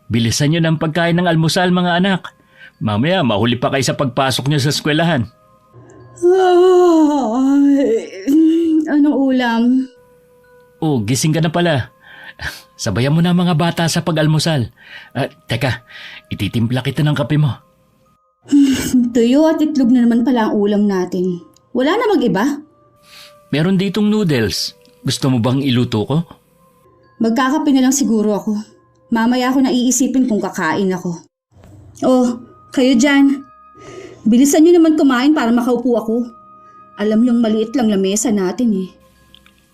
Bilisan nyo ng pagkain ng almusal mga anak. Mamaya mahuli pa kayo sa pagpasok nyo sa eskwelahan. Anong ulam? Oh, gising ka na pala. Sabayan mo na mga bata sa pag-almusal. Teka, ititimpla kita ng kape mo. Tuyo at itlog na naman pala ang ulam natin. Wala na mag-iba? Meron ditong noodles. Gusto mo bang iluto ko? Magkakape na lang siguro ako. Mamaya ako naiisipin kung kakain ako. Oh, kayo dyan. Bilisan nyo naman kumain para makaupo ako. Alam niyong maliit lang lamesa natin eh.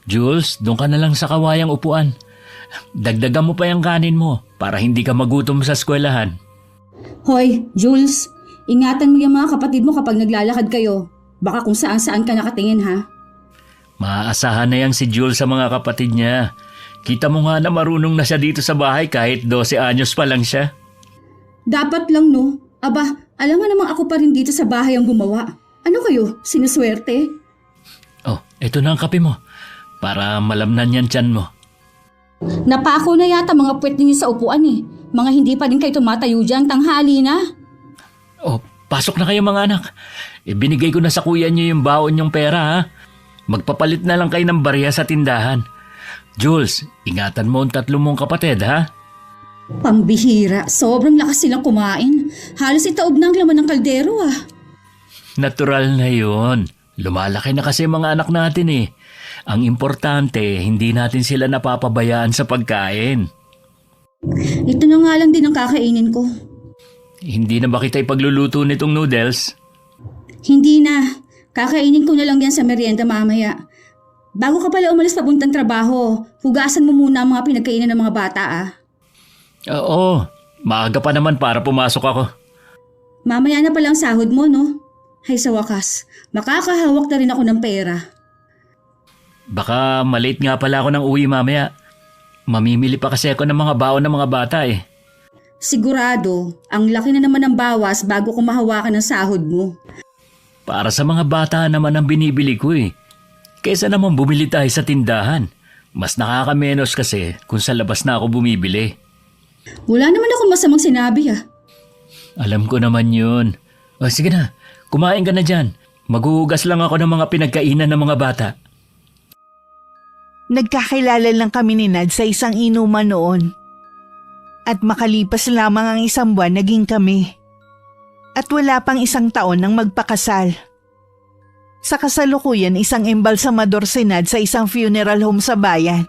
Jules, doon ka na lang sa kawayang upuan. Dagdagan mo pa yung kanin mo para hindi ka magutom sa eskwelahan. Hoy, Jules, ingatan mo yung mga kapatid mo kapag naglalakad kayo. Baka kung saan-saan ka nakatingin ha. Maaasahan na yang si Jules sa mga kapatid niya. Kita mo nga na marunong na siya dito sa bahay kahit 12 anyos pa lang siya. Dapat lang no. Aba, alam mo namang ako pa rin dito sa bahay ang gumawa. Ano kayo? Sinuswerte? Oh, eto na ang kape mo. Para malamnan yan tiyan mo. Napako na yata mga puwet ninyo sa upuan eh. Mga hindi pa rin kayo tumatayo dyan, tanghali na. Oh, pasok na kayo mga anak. Binigay ko na sa kuya niyo yung baon niyong pera ha. Magpapalit na lang kayo ng barya sa tindahan. Jules, ingatan mo ang 3 mong kapatid ha. Pambihira, sobrang lakas silang kumain. Halos itaob na ang laman ng kaldero ah. Natural na yun. Lumalaki na kasi mga anak natin eh. Ang importante, hindi natin sila napapabayaan sa pagkain. Ito na nga lang din ang kakainin ko. Hindi na ba kita ipagluluto nitong noodles? Hindi na. Kakainin ko na lang yan sa merienda mamaya. Bago ka pala umalis papuntang trabaho, hugasan mo muna ang mga pinagkainan ng mga bata ah. Oo, maaga pa naman para pumasok ako. Mamaya na pala ang sahod mo no? Hay sa wakas, makakahawak na rin ako ng pera. Baka malate nga pala ako ng uwi mamaya. Mamimili pa kasi ako ng mga baon ng mga bata eh. Sigurado, ang laki na naman ng bawas bago ko mahawakan ng sahod mo. Para sa mga bata naman ang binibili ko eh. Kaysa naman bumili tayo sa tindahan. Mas nakakamenos kasi kung sa labas na ako bumibili. Wala naman akong masamang sinabi ah. Alam ko naman yun. O sige na, kumain ka na dyan. Maghuhugas lang ako ng mga pinagkainan ng mga bata. Nagkakilala lang kami ni Nad sa isang inuman noon. At makalipas lamang ang 1 buwan naging kami. At wala pang 1 taon nang magpakasal. Sa kasalukuyan, isang embalsamador si Nad sa isang funeral home sa bayan.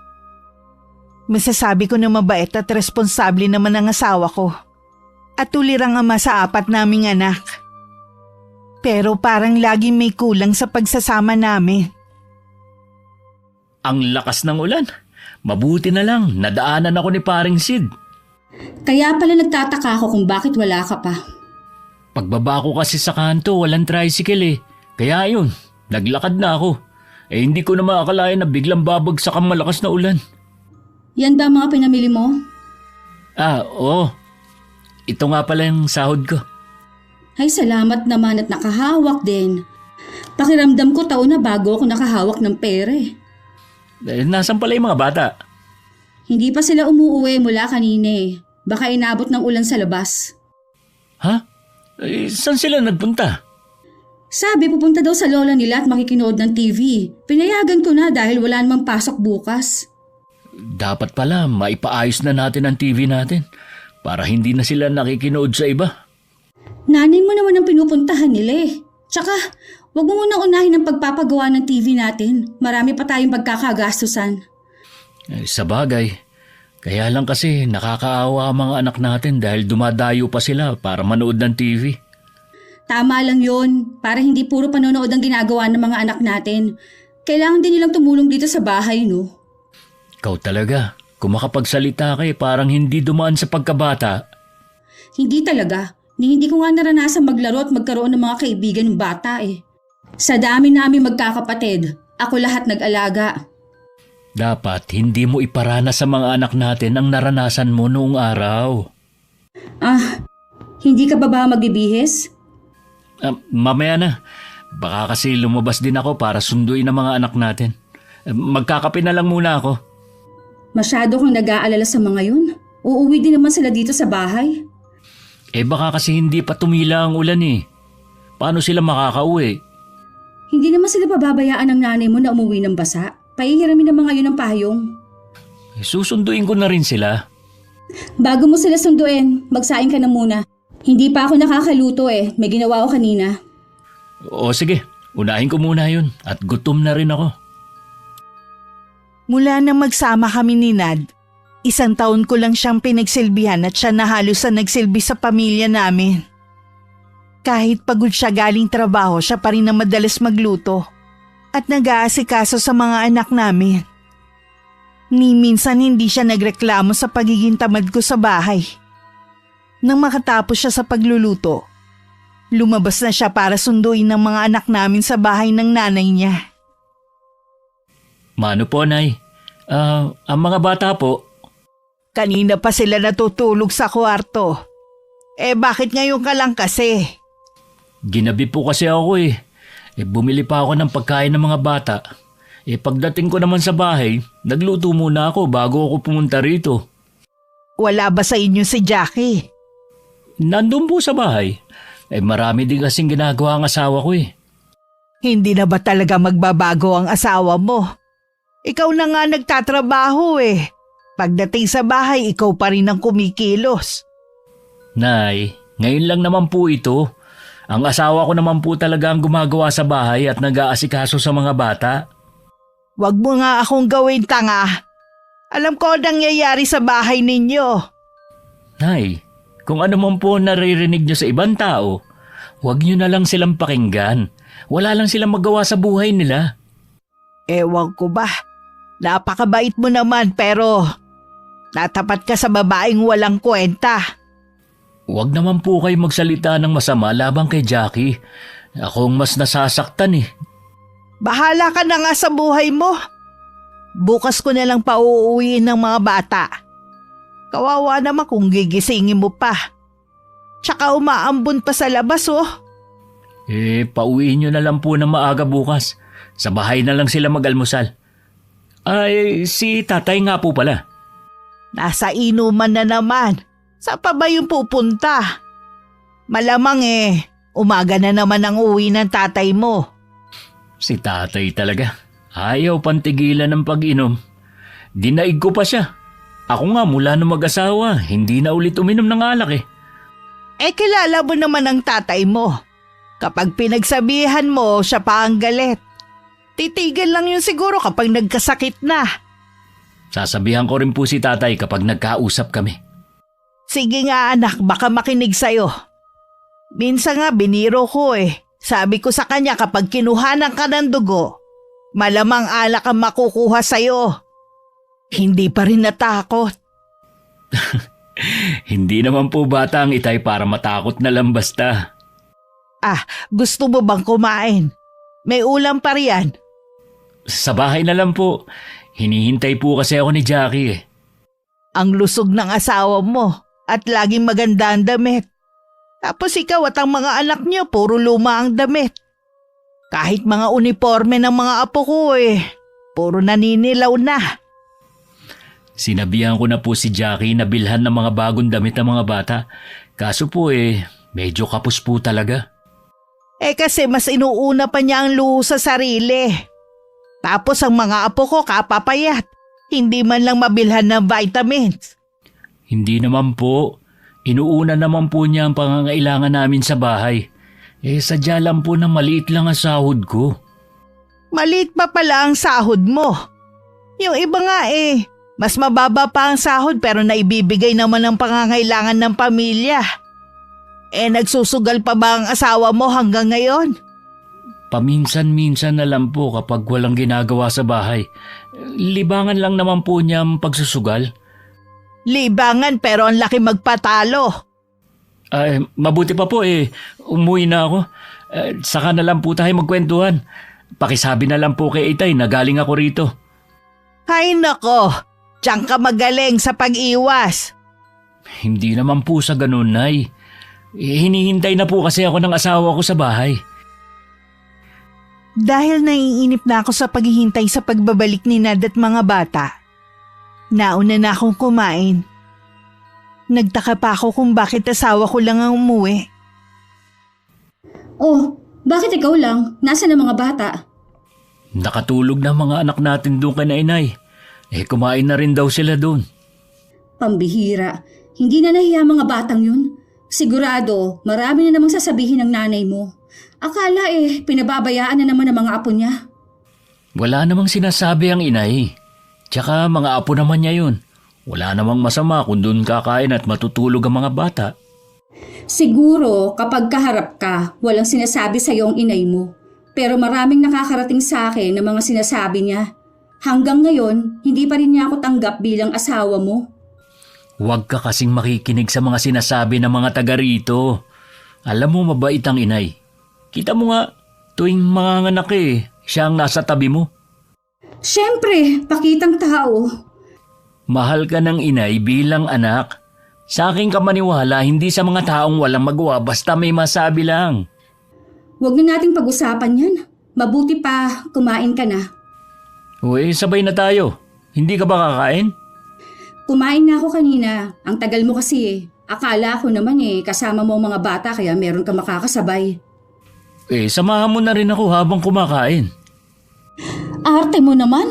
Masasabi ko na mabait at responsable naman ang asawa ko. At tulirang ama sa 4 naming anak. Pero parang laging may kulang sa pagsasama namin. Ang lakas ng ulan. Mabuti na lang, nadaanan ako ni paring Sid. Kaya pala nagtataka ako kung bakit wala ka pa. Pagbaba ko kasi sa kanto, walang tricycle eh. Kaya yun, naglakad na ako. Hindi ko na maakalain na biglang babagsak ang malakas na ulan. Yan ba ang mga pinamili mo? Oo. Ito nga pala yung sahod ko. Ay salamat naman at nakahawak din. Pakiramdam ko taon na bago ako nakahawak ng pera eh. Nasaan pala yung mga bata? Hindi pa sila umuuwi mula kanina eh. Baka inabot ng ulan sa labas. Ha? Saan sila nagpunta? Sabi pupunta daw sa lola nila at makikinood ng TV. Pinayagan ko na dahil wala namang pasok bukas. Dapat pala maipaayos na natin ang TV natin para hindi na sila nakikinood sa iba. Nanay mo naman ang pinupuntahan nila eh. Tsaka, wag mo munang unahin ang pagpapagawa ng TV natin. Marami pa tayong pagkakagastusan. Sa bagay. Kaya lang kasi nakakaawa ang mga anak natin dahil dumadayo pa sila para manood ng TV. Tama lang yon para hindi puro panonood ang ginagawa ng mga anak natin. Kailangan din nilang tumulong dito sa bahay, no? Ikaw talaga. Kung makapagsalita ka parang hindi dumaan sa pagkabata. Hindi talaga. Hindi ko nga naranasan maglaro at magkaroon ng mga kaibigan ng bata eh. Sa dami namin magkakapatid, ako lahat nag-alaga. Dapat hindi mo iparana sa mga anak natin ang naranasan mo noong araw. Hindi ka ba magbibihis? Mamaya na. Baka kasi lumabas din ako para sunduin ang mga anak natin. Magkakape na lang muna ako. Masyado kang nag-aalala sa mga yun. Uuwi din naman sila dito sa bahay. Baka kasi hindi pa tumila ang ulan eh. Paano sila makakauwi? Hindi naman sila pababayaan ng nanay mo na umuwi ng basa. Pahihiramin naman ngayon ng payong. Susunduin ko na rin sila. Bago mo sila sunduin, magsaing ka na muna. Hindi pa ako nakakaluto eh. May ginawa ko kanina. O sige, unahin ko muna yun at gutom na rin ako. Mula na magsama kami ni Nad, 1 taon ko lang siyang pinagsilbihan at siya na halos ang nagsilbi sa pamilya namin. Kahit pagod siya galing trabaho, siya pa rin na madalas magluto at nag-aasikaso sa mga anak namin. Ni minsan hindi siya nagreklamo sa pagiging tamad ko sa bahay. Nang makatapos siya sa pagluluto, lumabas na siya para sunduin ng mga anak namin sa bahay ng nanay niya. Mano po, Nay? Ang mga bata po, Kanina pa sila natutulog sa kwarto. Bakit ngayon ka lang kasi? ginabi po kasi ako eh. Bumili pa ako ng pagkain ng mga bata. Pagdating ko naman sa bahay, nagluto muna ako bago ako pumunta rito. Wala ba sa inyo si Jackie? Nandun po sa bahay. Marami din kasing ginagawa ang asawa ko eh. Hindi na ba talaga magbabago ang asawa mo? Ikaw na nga nagtatrabaho eh. Pagdating sa bahay, ikaw pa rin ang kumikilos. Nay, ngayon lang naman po ito. Ang asawa ko naman po talaga ang gumagawa sa bahay at nag-aasikaso sa mga bata. Huwag mo nga akong gawin tanga. Alam ko ang nangyayari sa bahay ninyo. Nay, kung ano man po naririnig nyo sa ibang tao, huwag nyo na lang silang pakinggan. Wala lang silang magawa sa buhay nila. Ewan ko ba. Napakabait mo naman pero natapat ka sa babaeng walang kwenta. Huwag naman po kayo magsalita ng masama labang kay Jackie. Ako ang mas nasasaktan eh. Bahala ka na nga sa buhay mo. Bukas ko na lang pauuwiin ng mga bata. Kawawa naman kung gigisingin mo pa. Tsaka umaambon pa sa labas oh. Pauwiin nyo na lang po ng maaga bukas. Sa bahay na lang sila mag-almusal. Ay, si tatay nga po pala. Nasa inuman na naman. Saan pa ba yung pupunta? Malamang umaga na naman ang uwi ng tatay mo. Si tatay talaga. Ayaw pantigilan ng pag-inom. Dinaig ko pa siya. Ako nga mula nung mag-asawa, hindi na ulit uminom ng alak eh. Kilala mo naman ang tatay mo. Kapag pinagsabihan mo, siya pa ang galit. Titigil lang yun siguro kapag nagkasakit na. Sasabihan ko rin po si tatay kapag nagkausap kami. Sige nga anak, baka makinig sa'yo. Minsan nga biniro ko Sabi ko sa kanya kapag kinuhanan ka ng dugo, malamang alak ang makukuha sa'yo. Hindi pa rin natakot. Hindi naman po bata ang itay para matakot na lang basta. Gusto mo bang kumain? May ulam pa riyan. Sa bahay na lang po. Hinihintay po kasi ako ni Jackie eh. Ang lusog ng asawa mo at laging maganda ang damit. Tapos ikaw at ang mga anak niyo puro luma ang damit. Kahit mga uniforme ng mga apo ko puro naninilaw na. Sinabihan ko na po si Jackie na bilhan ng mga bagong damit ng mga bata. Kaso po medyo kapos po talaga. Kasi mas inuuna pa niya ang luho sa sarili. Tapos ang mga apo ko kapapayat. Hindi man lang mabilhan ng vitamins. Hindi naman po. Inuuna naman po niya ang pangangailangan namin sa bahay. Sadya lang po na maliit lang ang sahod ko. Maliit pa pala ang sahod mo. Yung iba nga mas mababa pa ang sahod pero naibibigay naman ang pangangailangan ng pamilya. Nagsusugal pa ba ang asawa mo hanggang ngayon? Paminsan-minsan na lang po kapag walang ginagawa sa bahay. Libangan lang naman po niya ang pagsusugal. Libangan pero ang laki magpatalo. Mabuti pa po umuwi na ako. Saka na lang po tayo magkwentuhan. Pakisabi na lang po kay Itay na galing ako rito. Ay nako, diyan ka magaling sa pag-iwas. Hindi naman po sa ganun, Nay. Hinihintay na po kasi ako ng asawa ko sa bahay. Dahil naiinip na ako sa paghihintay sa pagbabalik ni Nad at mga bata, nauna na akong kumain. Nagtaka pa ako kung bakit asawa ko lang ang umuwi. Oh, bakit ikaw lang? Nasaan ang mga bata? Nakatulog na mga anak natin doon kay na inay. Kumain na rin daw sila doon. Pambihira. Hindi na nahiya mga batang yun. Sigurado, marami na namang sasabihin ng nanay mo. Akala pinababayaan na naman ang mga apo niya. Wala namang sinasabi ang inay. Tsaka mga apo naman niya yun. Wala namang masama kung doon kakain at matutulog ang mga bata. Siguro, kapag kaharap ka, walang sinasabi sa ang inay mo. Pero maraming nakakarating sa akin ng mga sinasabi niya. Hanggang ngayon, hindi pa rin niya ako tanggap bilang asawa mo. Huwag ka kasing makikinig sa mga sinasabi ng mga taga rito. Alam mo mabait ang inay. Kita mo nga, tuwing manganganak siya ang nasa tabi mo. Siyempre, pakitang tao. Mahal ka ng inay bilang anak. Sa akin ka maniwala, hindi sa mga taong walang magawa basta may masabi lang. Huwag na nating pag-usapan yan. Mabuti pa, kumain ka na. Uy, sabay na tayo. Hindi ka ba kakain? Kumain na ako kanina. Ang tagal mo kasi. Akala ko naman kasama mo ang mga bata kaya meron ka makakasabay. Samahan mo na rin ako habang kumakain. Arte mo naman.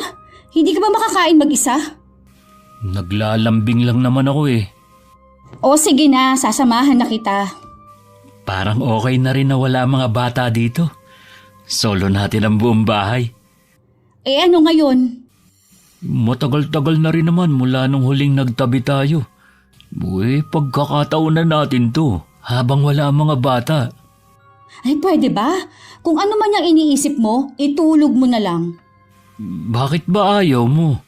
Hindi ka ba makakain mag-isa? Naglalambing lang naman ako . O sige na, sasamahan na kita. Parang okay na rin na wala mga bata dito. Solo natin ang buong bahay. Ano ngayon? Matagal-tagal na rin naman mula nung huling nagtabi tayo. Pagkakataon na natin to habang wala ang mga bata. Ay pwede ba? Kung ano man yung iniisip mo, itulog mo na lang. Bakit ba ayaw mo?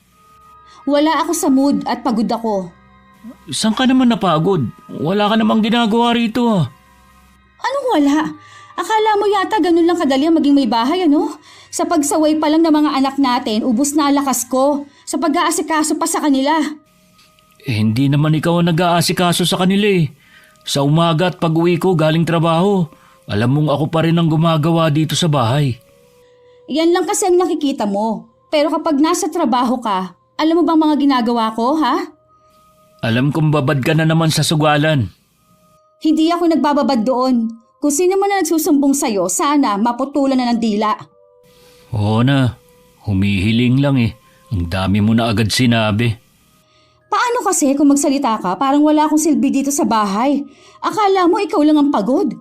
Wala ako sa mood at pagod ako. Saan ka naman napagod? Wala ka namang ginagawa rito . Anong wala? Akala mo yata ganun lang kadali ang maging may bahay Sa pagsaway pa lang ng mga anak natin, ubos na ang lakas ko. Sa pag-aasikaso pa sa kanila. Hindi naman ikaw ang nag-aasikaso sa kanila . Sa umaga at pag-uwi ko galing trabaho, alam mong ako pa rin ang gumagawa dito sa bahay. Yan lang kasi ang nakikita mo. Pero kapag nasa trabaho ka, alam mo bang mga ginagawa ko, ha? Alam kong babad ka na naman sa sugalan. Hindi ako nagbababad doon. Kung sino man na nagsusumbong sa'yo, sana maputulan na ng dila. Oo na, humihiling lang . Ang dami mo na agad sinabi. Paano kasi kung magsalita ka parang wala akong silbi dito sa bahay? Akala mo ikaw lang ang pagod?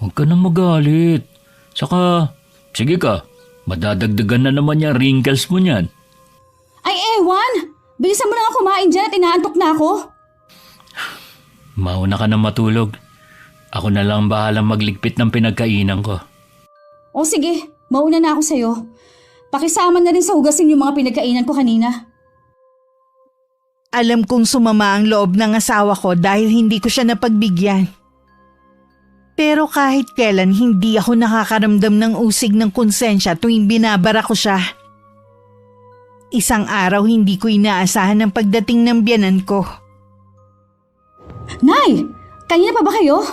Huwag ka nang magalit. Saka, sige ka, madadagdagan na naman yung wrinkles mo niyan. Ay ewan! Bilisan mo na nga kumain dyan at inaantok na ako. Mauna ka na matulog. Ako na lang bahalang magligpit ng pinagkainan ko. O sige, mauna na ako sa'yo. Pakisama na rin sa hugasin yung mga pinagkainan ko kanina. Alam kong sumama ang loob ng asawa ko dahil hindi ko siya napagbigyan. Pero kahit kailan hindi ako nakakaramdam ng usig ng konsensya tuwing binabara ko siya. Isang araw hindi ko inaasahan ang pagdating ng biyanan ko. Nay! Kanina pa ba kayo?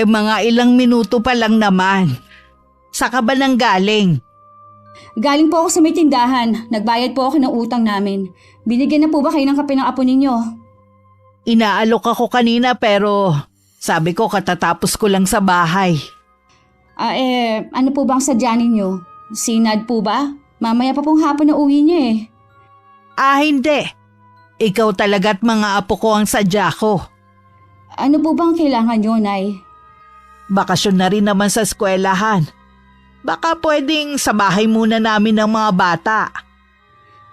Mga ilang minuto pa lang naman. Saka ba nang galing? Galing po ako sa may tindahan. Nagbayad po ako ng utang namin. Binigyan na po ba kayo ng kape ng apo ninyo? Inaalok ako kanina pero sabi ko katatapos ko lang sa bahay. Ano po ba ang sadya ninyo? Sinad po ba? Mamaya pa pong hapon na uwi niya . Hindi. Ikaw talaga't mga apo ko ang sadya ko. Ano po bang kailangan nyo, Nay? Bakasyon na rin naman sa eskwelahan. Baka pwedeng sa bahay muna namin ng mga bata.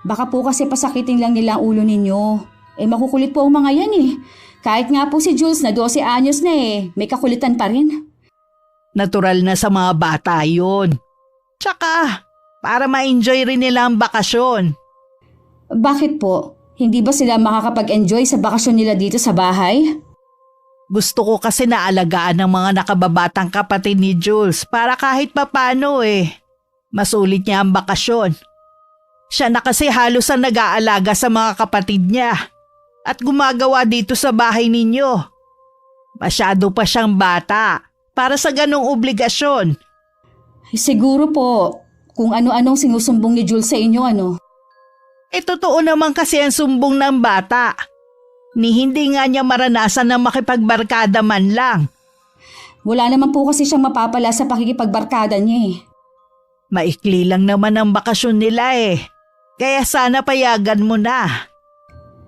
Baka po kasi pasakitin lang nila ang ulo ninyo. Makukulit po ang mga yan . Kahit nga po si Jules na 12 anyos na may kakulitan pa rin. Natural na sa mga bata yun. Tsaka, para ma-enjoy rin nila ang bakasyon. Bakit po? Hindi ba sila makakapag-enjoy sa bakasyon nila dito sa bahay? Gusto ko kasi naalagaan ng mga nakababatang kapatid ni Jules para kahit papano masulit niya ang bakasyon. Siya na kasi halos ang nag-aalaga sa mga kapatid niya at gumagawa dito sa bahay ninyo. Masyado pa siyang bata para sa ganong obligasyon. Siguro po, kung ano-anong sinusumbong ni Jules sa inyo, Totoo naman kasi ang sumbong ng bata. Ni hindi nga niya maranasan na makipagbarkada man lang. Wala naman po kasi siyang mapapala sa pakikipagbarkada niya eh. Maikli lang naman ang bakasyon nila eh. Kaya sana payagan mo na.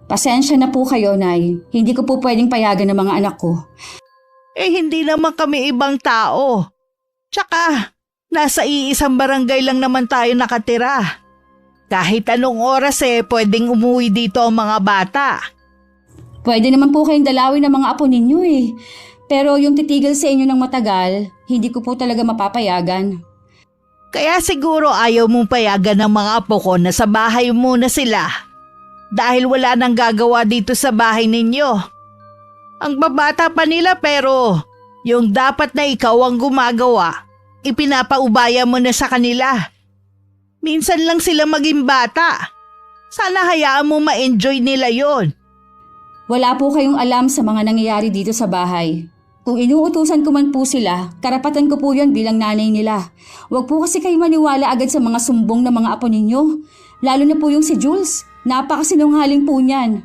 Pasensya na po kayo, Nay. Hindi ko po pwedeng payagan ng mga anak ko. Eh hindi naman kami ibang tao. Tsaka, nasa iisang barangay lang naman tayo nakatira. Kahit anong oras pwedeng umuwi dito ang mga bata. Pwede naman po kayong dalawin ng mga apo ninyo eh. Pero yung titigil sa inyo ng matagal, hindi ko po talaga mapapayagan. Kaya siguro ayaw mong payagan ng mga apo ko na sa bahay muna sila. Dahil wala nang gagawa dito sa bahay ninyo. Ang babata pa nila pero yung dapat na ikaw ang gumagawa, ipinapaubaya mo na sa kanila. Minsan lang sila maging bata. Sana hayaan mo ma-enjoy nila yon. Wala po kayong alam sa mga nangyayari dito sa bahay. Kung inuutusan ko man po sila, karapatan ko po yon bilang nanay nila. Huwag po kasi kayo maniwala agad sa mga sumbong ng mga apo ninyo. Lalo na po yung si Jules. Napakasinungaling po niyan.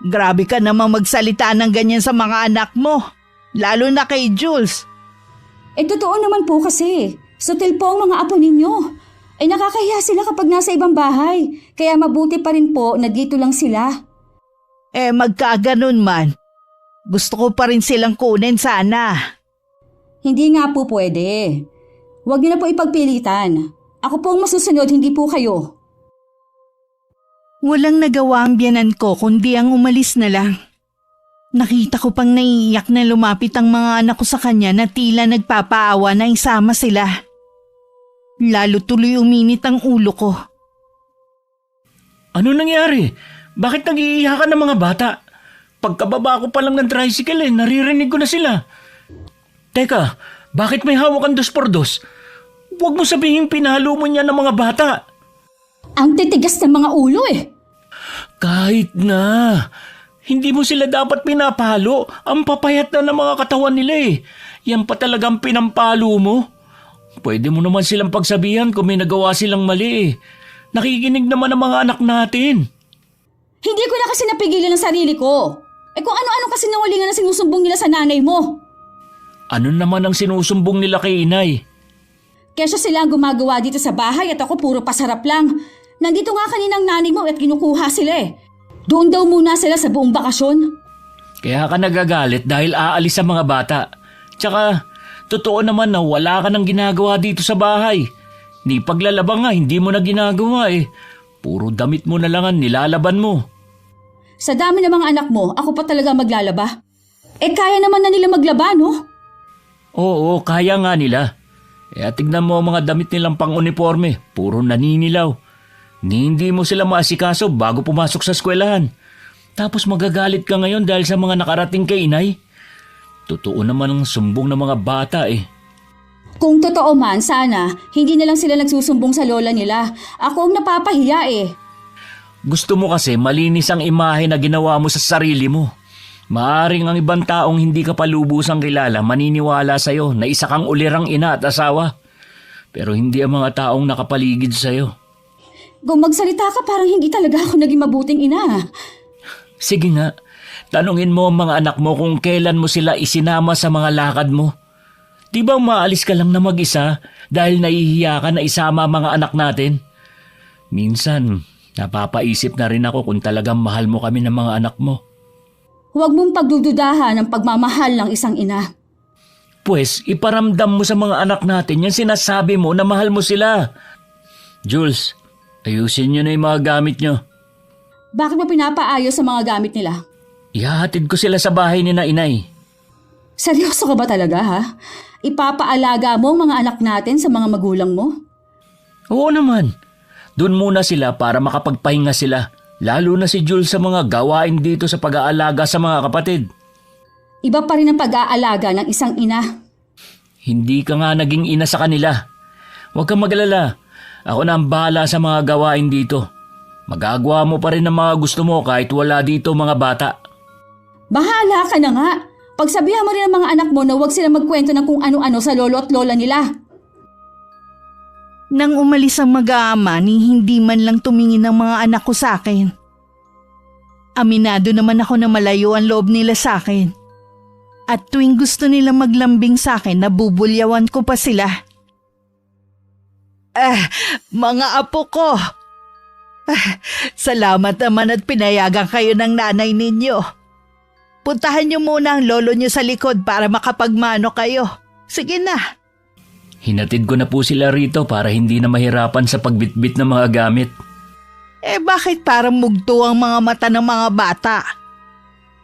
Grabe ka namang magsalita ng ganyan sa mga anak mo. Lalo na kay Jules. Totoo naman po kasi. Sutil po ang mga apo ninyo. Nakakahiya sila kapag nasa ibang bahay. Kaya mabuti pa rin po na dito lang sila. Magkaganon man. Gusto ko pa rin silang kunin sana. Hindi nga po pwede. Huwag niyo na po ipagpilitan. Ako po ang masusunod, hindi po kayo. Walang nagawa ang biyanan ko kundi ang umalis na lang. Nakita ko pang naiiyak na lumapit ang mga anak ko sa kanya na tila nagpapaawa na isama sila. Lalo tuloy uminit ang ulo ko. Ano nangyari? Bakit nag-iiyakan ng mga bata? Pagkababa ko pa lang ng tricycle naririnig ko na sila. Teka, bakit may hawak ang 2x2? Huwag mo sabihin pinalo mo niya ng mga bata. Ang titigas ng mga ulo eh. Kahit na. Hindi mo sila dapat pinapalo. Ang papayat na ng mga katawan nila eh. Yan pa talagang pinampalo mo. Pwede mo naman silang pagsabihan kung may nagawa silang mali eh. Nakikinig naman ang mga anak natin. Hindi ko na kasi napigilan ang sarili ko. Kung ano-ano kasi nangulingan na sinusumbong nila sa nanay mo. Ano naman ang sinusumbong nila kay inay? Kesyo sila ang gumagawa dito sa bahay at ako puro pasarap lang. Nandito nga kaninang nanay mo at kinukuha sila eh. Doon daw muna sila sa buong bakasyon. Kaya ka nagagalit dahil aalis sa mga bata. Tsaka, totoo naman na wala ka nang ginagawa dito sa bahay. Ni paglalaba nga, hindi mo na ginagawa eh. Puro damit mo na lang ang nilalaban mo. Sa dami ng mga anak mo, ako pa talaga maglalaba. Kaya naman na nila maglaba, no? Oo, kaya nga nila. Tignan mo ang mga damit nilang pang-uniforme. Puro naninilaw. Hindi mo sila maasikaso bago pumasok sa eskwelahan. Tapos magagalit ka ngayon dahil sa mga nakarating kay inay. Totoo naman ang sumbong ng mga bata eh. Kung totoo man, sana, hindi na lang sila nagsusumbong sa lola nila. Ako ang napapahiya eh. Gusto mo kasi malinis ang imahe na ginawa mo sa sarili mo. Maaring ang ibang taong hindi ka palubusang kilala maniniwala sa'yo na isa kang ulirang ina at asawa. Pero hindi ang mga taong nakapaligid sa'yo. Kung magsalita ka parang hindi talaga ako naging mabuting ina. Sige nga, tanungin mo ang mga anak mo kung kailan mo sila isinama sa mga lakad mo. Di ba maalis ka lang na mag-isa dahil nahihiya ka na isama ang mga anak natin? Minsan, napapaisip na rin ako kung talagang mahal mo kami ng mga anak mo. Huwag mong pagdududahan ang pagmamahal ng isang ina. Pues, iparamdam mo sa mga anak natin yung sinasabi mo na mahal mo sila. Jules, ayusin nyo na yung mga gamit nyo. Bakit mo pinapaayos sa mga gamit nila? Ihahatid ko sila sa bahay ni na inay. Seryoso ka ba talaga ha? Ipapaalaga mo ang mga anak natin sa mga magulang mo? Oo naman. Doon muna sila para makapagpahinga sila. Lalo na si Jules sa mga gawain dito sa pag-aalaga sa mga kapatid. Iba pa rin ang pag-aalaga ng isang ina. Hindi ka nga naging ina sa kanila. Huwag kang mag-alala. Ako na ang bahala sa mga gawain dito. Magagawa mo pa rin ang mga gusto mo kahit wala dito mga bata. Bahala ka na nga. Pagsabihan mo rin ang mga anak mo na huwag sila magkwento ng kung ano-ano sa lolo at lola nila. Nang umalis ang mag-aama ni hindi man lang tumingin ang mga anak ko sa akin. Aminado naman ako na malayo ang loob nila sa akin. At tuwing gusto nilang maglambing sa akin, nabubulyawan ko pa sila. Mga apo ko! Salamat naman at pinayagan kayo ng nanay ninyo. Puntahan niyo muna ang lolo niyo sa likod para makapagmano kayo. Sige na. Hinatid ko na po sila rito para hindi na mahirapan sa pagbitbit ng mga gamit. Bakit parang mugto ang mga mata ng mga bata?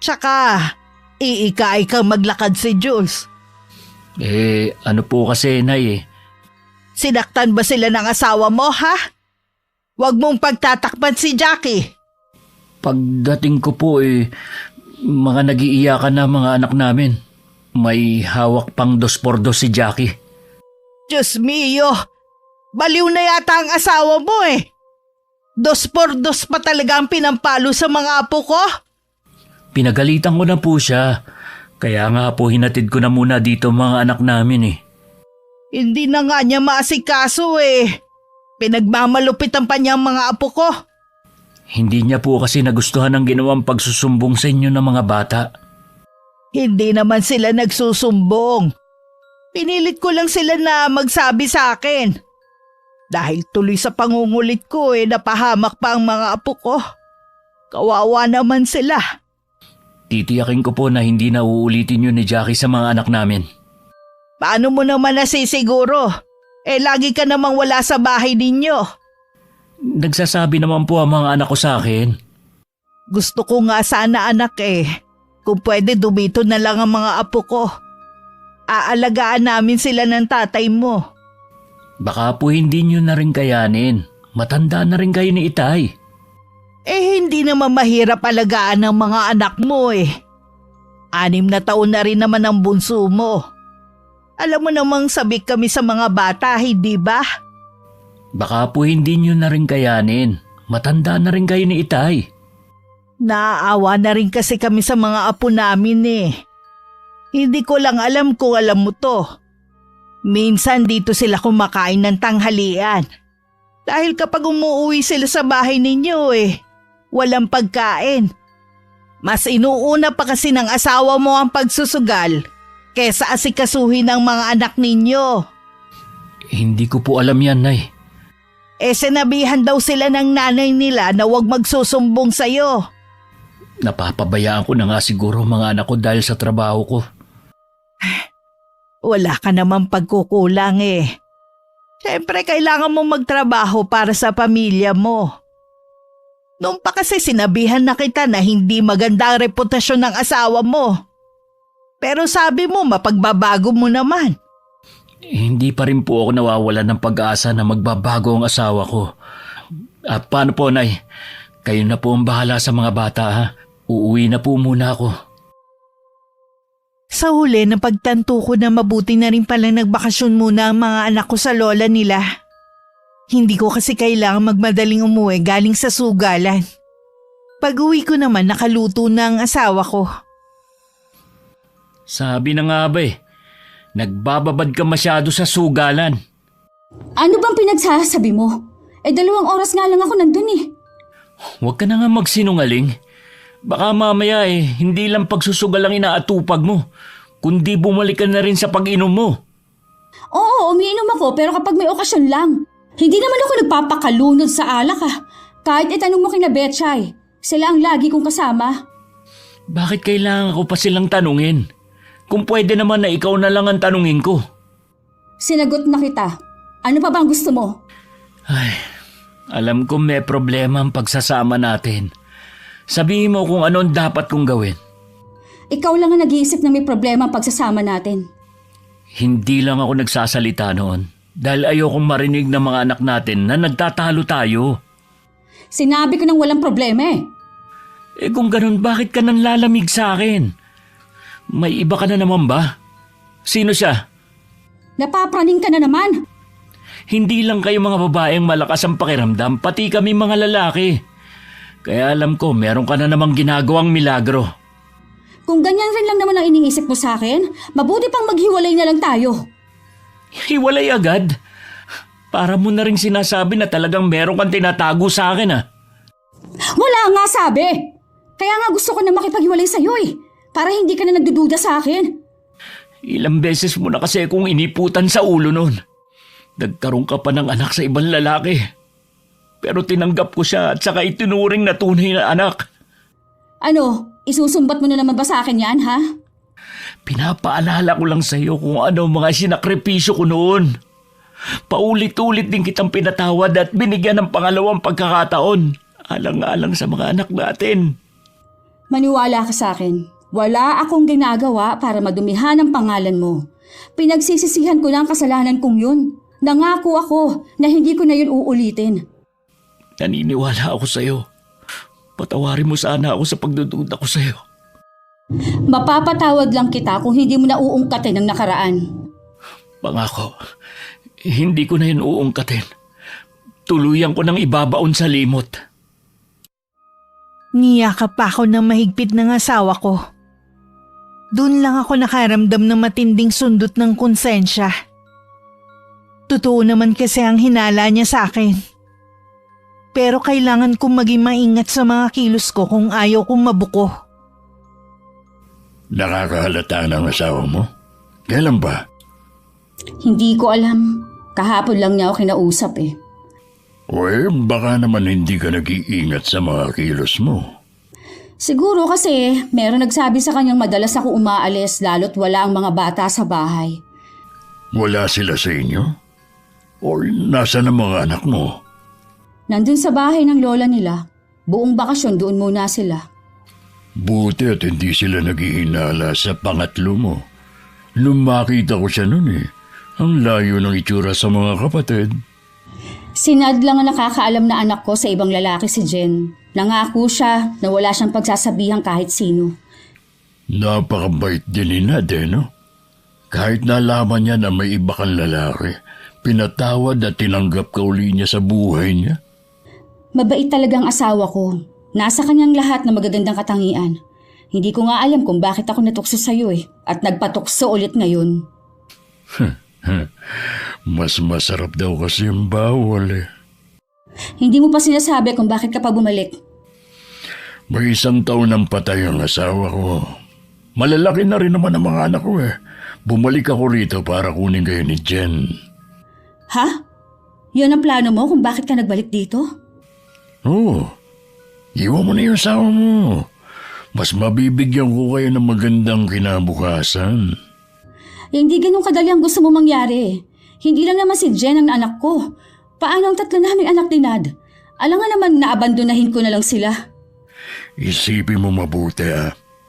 Tsaka, iika-ikang maglakad si Jules. Ano po kasi, Nay Sinaktan ba sila ng asawa mo, ha? Huwag mong pagtatakpan si Jackie. Pagdating ko po mga nag-iiyakan na mga anak namin. May hawak pang 2x2 si Jackie. Diyos mio, baliw na yata ang asawa mo 2x2 pa talaga ang pinampalo sa mga apo ko? Pinagalitan ko na po siya. Kaya nga po hinatid ko na muna dito mga anak namin Hindi na nga niya maasikaso Pinagmamalupitan pa niya ang mga apo ko. Hindi niya po kasi nagustuhan ang ginawang pagsusumbong sa inyo ng mga bata. Hindi naman sila nagsusumbong. Pinilit ko lang sila na magsabi sa akin. Dahil tuloy sa pangungulit ko napahamak pa ang mga apo ko. Kawawa naman sila. Titiyakin ko po na hindi na uulitin yun ni Jackie sa mga anak namin. Paano mo naman nasisiguro? Lagi ka namang wala sa bahay ninyo. Nagsasabi naman po ang mga anak ko sa akin. Gusto ko nga sana anak Kung pwede dumito na lang ang mga apo ko. Aalagaan namin sila ng tatay mo. Baka po hindi nyo na rin kayanin. Matanda na rin kayo ni Itay. Hindi naman mahirap alagaan ng mga anak mo 6 na taon na rin naman ang bunso mo. Alam mo namang sabik kami sa mga bata, hindi ba? Baka po hindi nyo na rin kayanin. Matanda na rin kayo ni Itay. Naaawa na rin kasi kami sa mga apo namin Hindi ko lang alam kung alam mo to. Minsan dito sila kumakain ng tanghalian. Dahil kapag umuwi sila sa bahay ninyo walang pagkain. Mas inuuna pa kasi ng asawa mo ang pagsusugal kesa asikasuhin ng mga anak ninyo. Hindi ko po alam yan, Nay. Sinabihan daw sila ng nanay nila na huwag magsusumbong sa'yo. Napapabayaan ko na nga siguro mga anak ko dahil sa trabaho ko. Wala ka namang pagkukulang Siyempre kailangan mo magtrabaho para sa pamilya mo. Noon pa kasi sinabihan na kita na hindi maganda ang reputasyon ng asawa mo. Pero sabi mo mapagbabago mo naman. Hindi pa rin po ako nawawalan ng pag-asa na magbabago ang asawa ko. At paano po, Nay? Kayo na po ang bahala sa mga bata, ha? Uuwi na po muna ako. Sa huli, napagtanto ko na mabuti na rin pala nagbakasyon muna ang mga anak ko sa lola nila. Hindi ko kasi kailangan magmadaling umuwi galing sa sugalan. Pag-uwi ko naman nakaluto na ang asawa ko. Sabi na nga ba nagbababad ka masyado sa sugalan. Ano bang pinagsasabi mo? 2 oras nga lang ako nandun Huwag ka na nga magsinungaling. Baka mamaya hindi lang pagsusugal ang inaatupag mo, kundi bumalik ka na rin sa pag-inom mo. Oo, umiinom ako pero kapag may okasyon lang. Hindi naman ako nagpapakalunod sa alak Kahit itanong mo kina Betchay, sila ang lagi kong kasama. Bakit kailangan ko pa silang tanungin? Kung pwede naman na ikaw na lang ang tanungin ko. Sinagot na kita. Ano pa bang gusto mo? Ay, alam ko may problema ang pagsasama natin. Sabihin mo kung ano ang dapat kong gawin. Ikaw lang ang nag-iisip na may problema ang pagsasama natin. Hindi lang ako nagsasalita noon dahil ayokong marinig ng mga anak natin na nagtatalo tayo. Sinabi ko nang walang problema Kung ganun, bakit ka nang lalamig sa akin? May iba ka na naman ba? Sino siya? Napapraning ka na naman. Hindi lang kayo mga babaeng malakas ang pakiramdam, pati kami mga lalaki. Kaya alam ko, meron ka na namang ginagawang milagro. Kung ganyan rin lang naman ang iniisip mo sa akin, mabuti pang maghiwalay na lang tayo. Hiwalay agad? Para mo na rin sinasabi na talagang meron kang tinatago sa akin Wala nga sabi! Kaya nga gusto ko na makipaghiwalay sa'yo eh. Para hindi ka na nagdududa sa akin. Ilang beses mo na kasi akong iniputan sa ulo nun. Nagkaroon ka pa ng anak sa ibang lalaki. Pero tinanggap ko siya at saka itinuring na tunay na anak. Ano, isusumbat mo na naman ba sa akin yan, ha? Pinapaalala ko lang sa iyo kung ano mga sinakripisyo ko noon. Paulit-ulit din kitang pinatawad at binigyan ng pangalawang pagkakataon. Alang-alang sa mga anak natin. Maniwala ka sa akin. Wala akong ginagawa para madumihan ang pangalan mo. Pinagsisisihan ko lang kasalanan kong yun. Nangako ako na hindi ko na yun uulitin. Naniniwala ako sa iyo. Patawarin mo sana ako sa pagdududa ko sa iyo. Mapapatawad lang kita kung hindi mo na uungkatin ang nakaraan. Pangako, hindi ko na yun uungkatin. Tuluyan ko nang ibabaon sa limot. Niyakap pa ako ng mahigpit ng asawa ko. Doon lang ako nakaramdam ng matinding sundot ng konsensya. Totoo naman kasi ang hinala niya sa akin. Pero kailangan kong maging maingat sa mga kilos ko kung ayaw kong mabuko. Nakakahalata ng asawa mo? Kailan ba? Hindi ko alam. Kahapon lang niya ako kinausap eh. Baka naman hindi ka nag-iingat sa mga kilos mo. Siguro kasi meron nagsabi sa kanyang madalas ako umaalis lalo't wala ang mga bata sa bahay. Wala sila sa inyo? O nasa ng mga anak mo? Nandun sa bahay ng lola nila. Buong bakasyon doon muna sila. Buti at hindi sila naghihinala sa pangatlo mo. Nung makita ko siya nun ang layo ng itsura sa mga kapatid. Sinad lang ang nakakaalam na anak ko sa ibang lalaki si Jen. Nangako siya na wala siyang pagsasabihan kahit sino. Napakabait din ni Nad no? Kahit nalaman niya na may iba kang lalaki, pinatawad at tinanggap ka uli niya sa buhay niya. Mabait talagang asawa ko. Nasa kanyang lahat na magagandang katangian. Hindi ko nga alam kung bakit ako natukso sa'yo at nagpatukso ulit ngayon. Mas masarap daw kasi ang bawal Hindi mo pa sinasabi kung bakit ka pa bumalik. May 1 taon nang patay ang asawa ko. Malalaki na rin naman ang mga anak ko Bumalik ako rito para kunin kayo ni Jen. Ha? Yun ang plano mo kung bakit ka nagbalik dito? Oo. Iwan mo na yung asawa mo. Mas mabibigyan ko kayo ng magandang kinabukasan. Hindi ganun kadali ang gusto mo mangyari. Hindi lang naman si Jen ang anak ko. Paano ang 3 naming anak ni Nad? Alam nga naman na abandonahin ko na lang sila. Isipin mo mabuti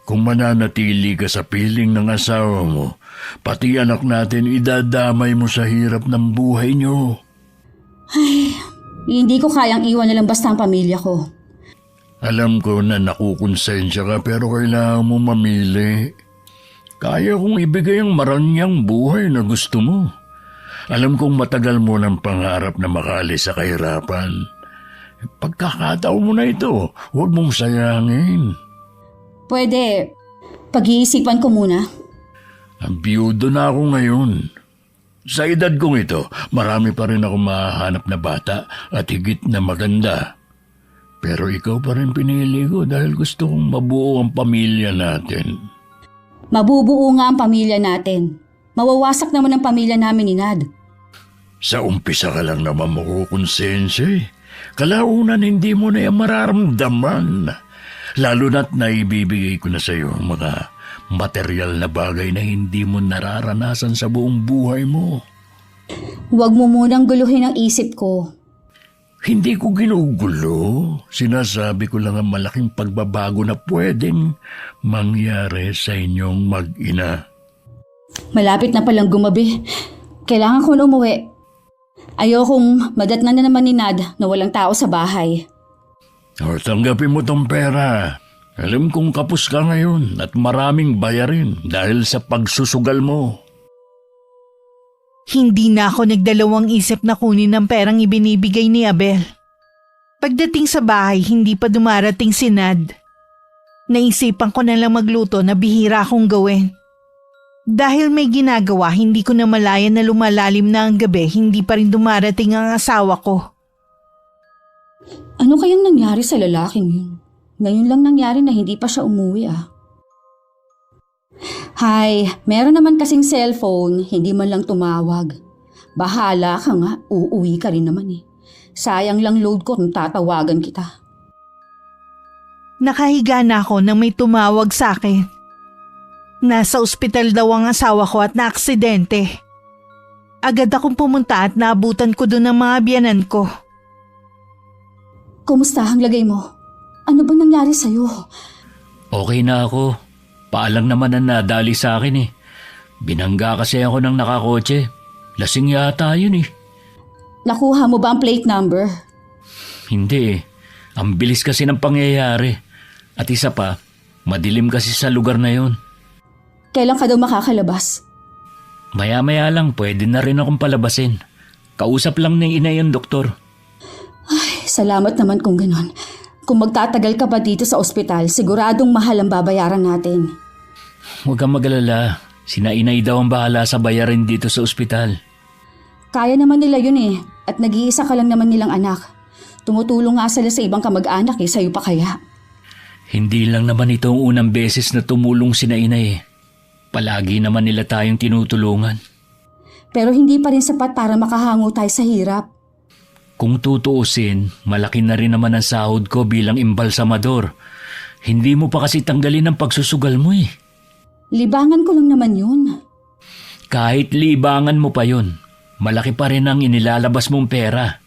Kung mananatili ka sa piling ng asawa mo, pati anak natin idadamay mo sa hirap ng buhay niyo. Ay, hindi ko kayang iwan na lang basta ang pamilya ko. Alam ko na nakukonsensya ka pero kailangan mo mamili. Kaya kong ibigay ang maranyang buhay na gusto mo. Alam kong matagal mo ng pangarap na makaalis sa kahirapan. Pagkakataon mo na ito, huwag mong sayangin. Pwede, pag-iisipan ko muna. Ang biyudo na ako ngayon. Sa edad kong ito, marami pa rin ako mahahanap na bata at higit na maganda. Pero ikaw pa rin pinili ko dahil gusto kong mabuo ang pamilya natin. Mabubuo nga ang pamilya natin. Mawawasak naman ang pamilya namin ni Nad. Sa umpisa ka lang naman makukonsensya Kalaunan hindi mo na yan mararamdaman. Lalo na't naibibigay ko na sa iyo mga material na bagay na hindi mo nararanasan sa buong buhay mo. Huwag mo munang guluhin ang isip ko. Hindi ko ginugulo. Sinasabi ko lang ang malaking pagbabago na pwedeng mangyari sa inyong mag-ina. Malapit na palang gumabi. Kailangan ko na umuwi. Ayokong madatnan na naman ni Nad na walang tao sa bahay. O, tanggapin mo tong pera. Alam kong kapos ka ngayon at maraming bayarin dahil sa pagsusugal mo. Hindi na ako nagdalawang isip na kunin ang perang ibinibigay ni Abel. Pagdating sa bahay, hindi pa dumarating si Nad. Naisipan ko na lang magluto na bihira akong gawin. Dahil may ginagawa, hindi ko na malaya na lumalalim na ang gabi, hindi pa rin dumarating ang asawa ko. Ano kayang nangyari sa lalaking yun? Ngayon lang nangyari na hindi pa siya umuwi Hay, meron naman kasing cellphone, hindi man lang tumawag. Bahala ka nga, uuwi ka rin naman Sayang lang load ko kung tatawagan kita. Nakahiga na ako nang may tumawag sa akin. Nasa ospital daw ang asawa ko at naaksidente. Agad akong pumunta at naabutan ko doon ang mga biyanan ko. Kumusta ang lagay mo? Ano bang nangyari sa'yo? Okay na ako. Paalang naman ang nadali sa akin Binangga kasi ako ng nakakotse. Lasing yata yun Nakuha mo ba ang plate number? Hindi Ang bilis kasi ng pangyayari. At isa pa, madilim kasi sa lugar na yun. Kailan ka daw makakalabas? Maya-maya lang pwede na rin akong palabasin. Kausap lang ng ina yung doktor. Ay, salamat naman kung ganon. Kung magtatagal ka pa dito sa ospital, siguradong mahal ang babayaran natin. Huwag kang mag-alala. Sina inay daw ang bahala sa bayarin dito sa ospital. Kaya naman nila yun at nag-iisa ka lang naman nilang anak. Tumutulong nga sila sa ibang kamag-anak sa'yo pa kaya. Hindi lang naman ito ang unang beses na tumulong sina inay Palagi naman nila tayong tinutulungan. Pero hindi pa rin sapat para makahango tayo sa hirap. Kung tutuusin, malaki na rin naman ang sahod ko bilang imbalsamador. Hindi mo pa kasi tanggalin ang pagsusugal mo Libangan ko lang naman yun. Kahit libangan mo pa yun, malaki pa rin ang inilalabas mong pera.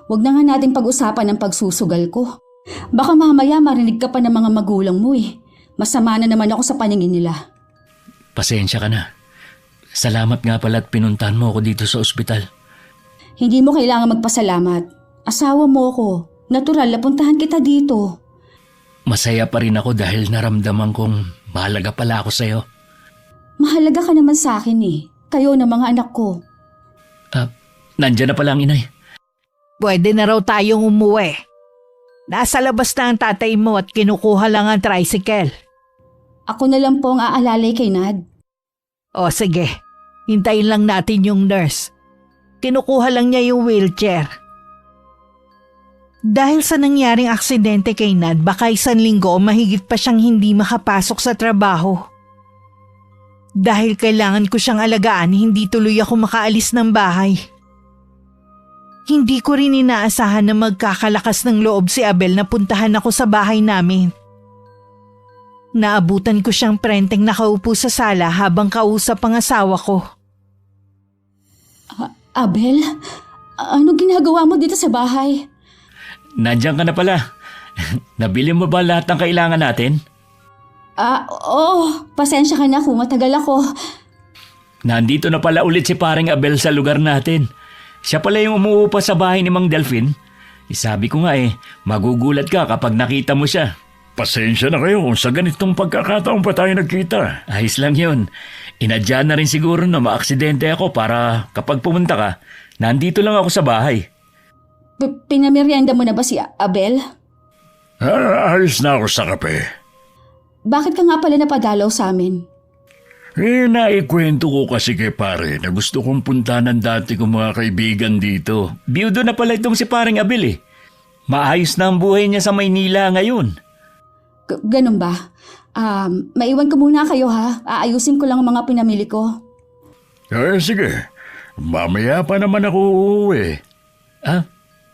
Huwag na nga nating pag-usapan ang pagsusugal ko. Baka mamaya marinig ka pa ng mga magulang mo Masama na naman ako sa paningin nila. Pasensya ka na. Salamat nga pala at pinuntahan mo ako dito sa ospital. Hindi mo kailangan magpasalamat. Asawa mo ko. Natural, napuntahan kita dito. Masaya pa rin ako dahil naramdaman kong mahalaga pala ako sa'yo. Mahalaga ka naman sa akin Kayo na mga anak ko. Nandyan na pala ang inay. Pwede na raw tayong umuwi. Nasa labas na ang tatay mo at kinukuha lang ang tricycle. Ako na lang po ang aalalay kay Nad. O sige, hintayin lang natin yung nurse. Kinukuha lang niya yung wheelchair. Dahil sa nangyaring aksidente kay Nad, baka 1 linggo o mahigit pa siyang hindi makapasok sa trabaho. Dahil kailangan ko siyang alagaan, hindi tuloy ako makaalis ng bahay. Hindi ko rin inaasahan na magkakalakas ng loob si Abel na puntahan ako sa bahay namin. Naabutan ko siyang prenteng nakaupo sa sala habang kausap ang asawa ko. Abel, ano ginagawa mo dito sa bahay? Nandiyan ka na pala. Nabili mo ba lahat ng kailangan natin? Oo. Pasensya ka na kung matagal ako. Nandito na pala ulit si paring Abel sa lugar natin. Siya pala yung umuupa sa bahay ni Mang Delphine. Sabi ko nga magugulat ka kapag nakita mo siya. Pasensya na kayo kung sa ganitong pagkakataon pa tayo nagkita. Ayos lang yun. Inadya na rin siguro na maaksidente ako para kapag pumunta ka, nandito lang ako sa bahay. Pinamerienda mo na ba si Abel? Ayos na ako sa kape. Bakit ka nga pala napadalaw sa amin? Naikwento ko kasi kay pare na gusto kong puntahan ng dati kong mga kaibigan dito. Biyudo na pala itong si paring Abel Maayos na ang buhay niya sa Maynila ngayon. Ganun ba? Maiwan ko muna kayo Aayusin ko lang ang mga pinamili ko. Sige. Mamaya pa naman ako uuwi.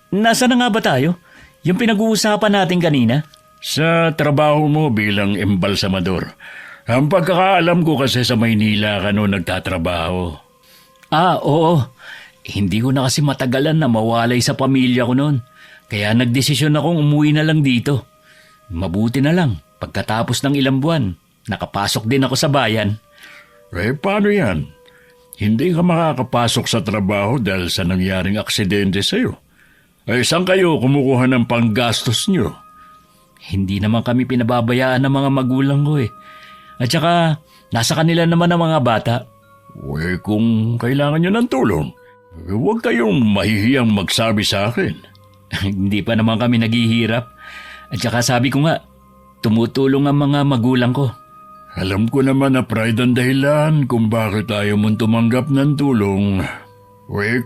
Nasaan na nga ba tayo? Yung pinag-uusapan natin kanina? Sa trabaho mo bilang embalsamador. Ang pagkakaalam ko kasi sa Maynila ka noon nagtatrabaho. Oo. Hindi ko na kasi matagalan na mawalay sa pamilya ko noon. Kaya nagdesisyon akong umuwi na lang dito. Mabuti na lang, pagkatapos ng ilang buwan, nakapasok din ako sa bayan. Paano yan? Hindi ka makakapasok sa trabaho dahil sa nangyaring aksidente sa'yo. Saan kayo kumukuha ng panggastos nyo? Hindi naman kami pinababayaan ng mga magulang ko At saka, nasa kanila naman ang mga bata. Kung kailangan nyo ng tulong, huwag kayong mahihiyang magsabi sa akin. Hindi pa naman kami naghihirap. At saka sabi ko nga, tumutulong ang mga magulang ko. Alam ko naman na pride ang dahilan kung bakit ayaw mong tumanggap ng tulong.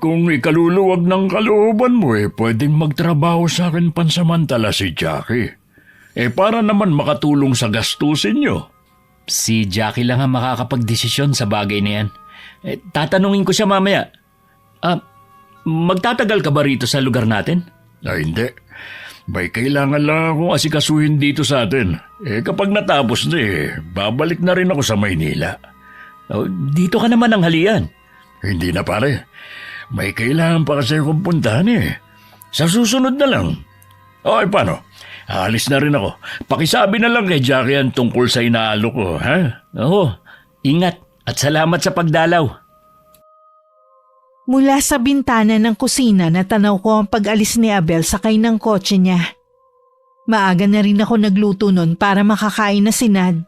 Kung ikaluluwag ng kalooban mo pwedeng magtrabaho sa akin pansamantala si Jackie. Para naman makatulong sa gastusin nyo. Si Jackie lang ang makakapagdesisyon sa bagay na yan. Tatanungin ko siya mamaya. Magtatagal ka ba rito sa lugar natin? Hindi. May kailangan lang akong asikasuhin dito sa atin. Kapag natapos na babalik na rin ako sa Maynila. Dito ka naman ang halian. Hindi na pare. May kailangan pa kasi akong puntahan Sa susunod na lang. Paano? Aalis na rin ako. Pakisabi na lang kay Jackie ang tungkol sa inaalok ko, ha? Oo, ingat at salamat sa pagdalaw. Mula sa bintana ng kusina natanaw ko ang pag-alis ni Abel sakay ng kotse niya. Maaga na rin ako nagluto nun para makakain na si Nad.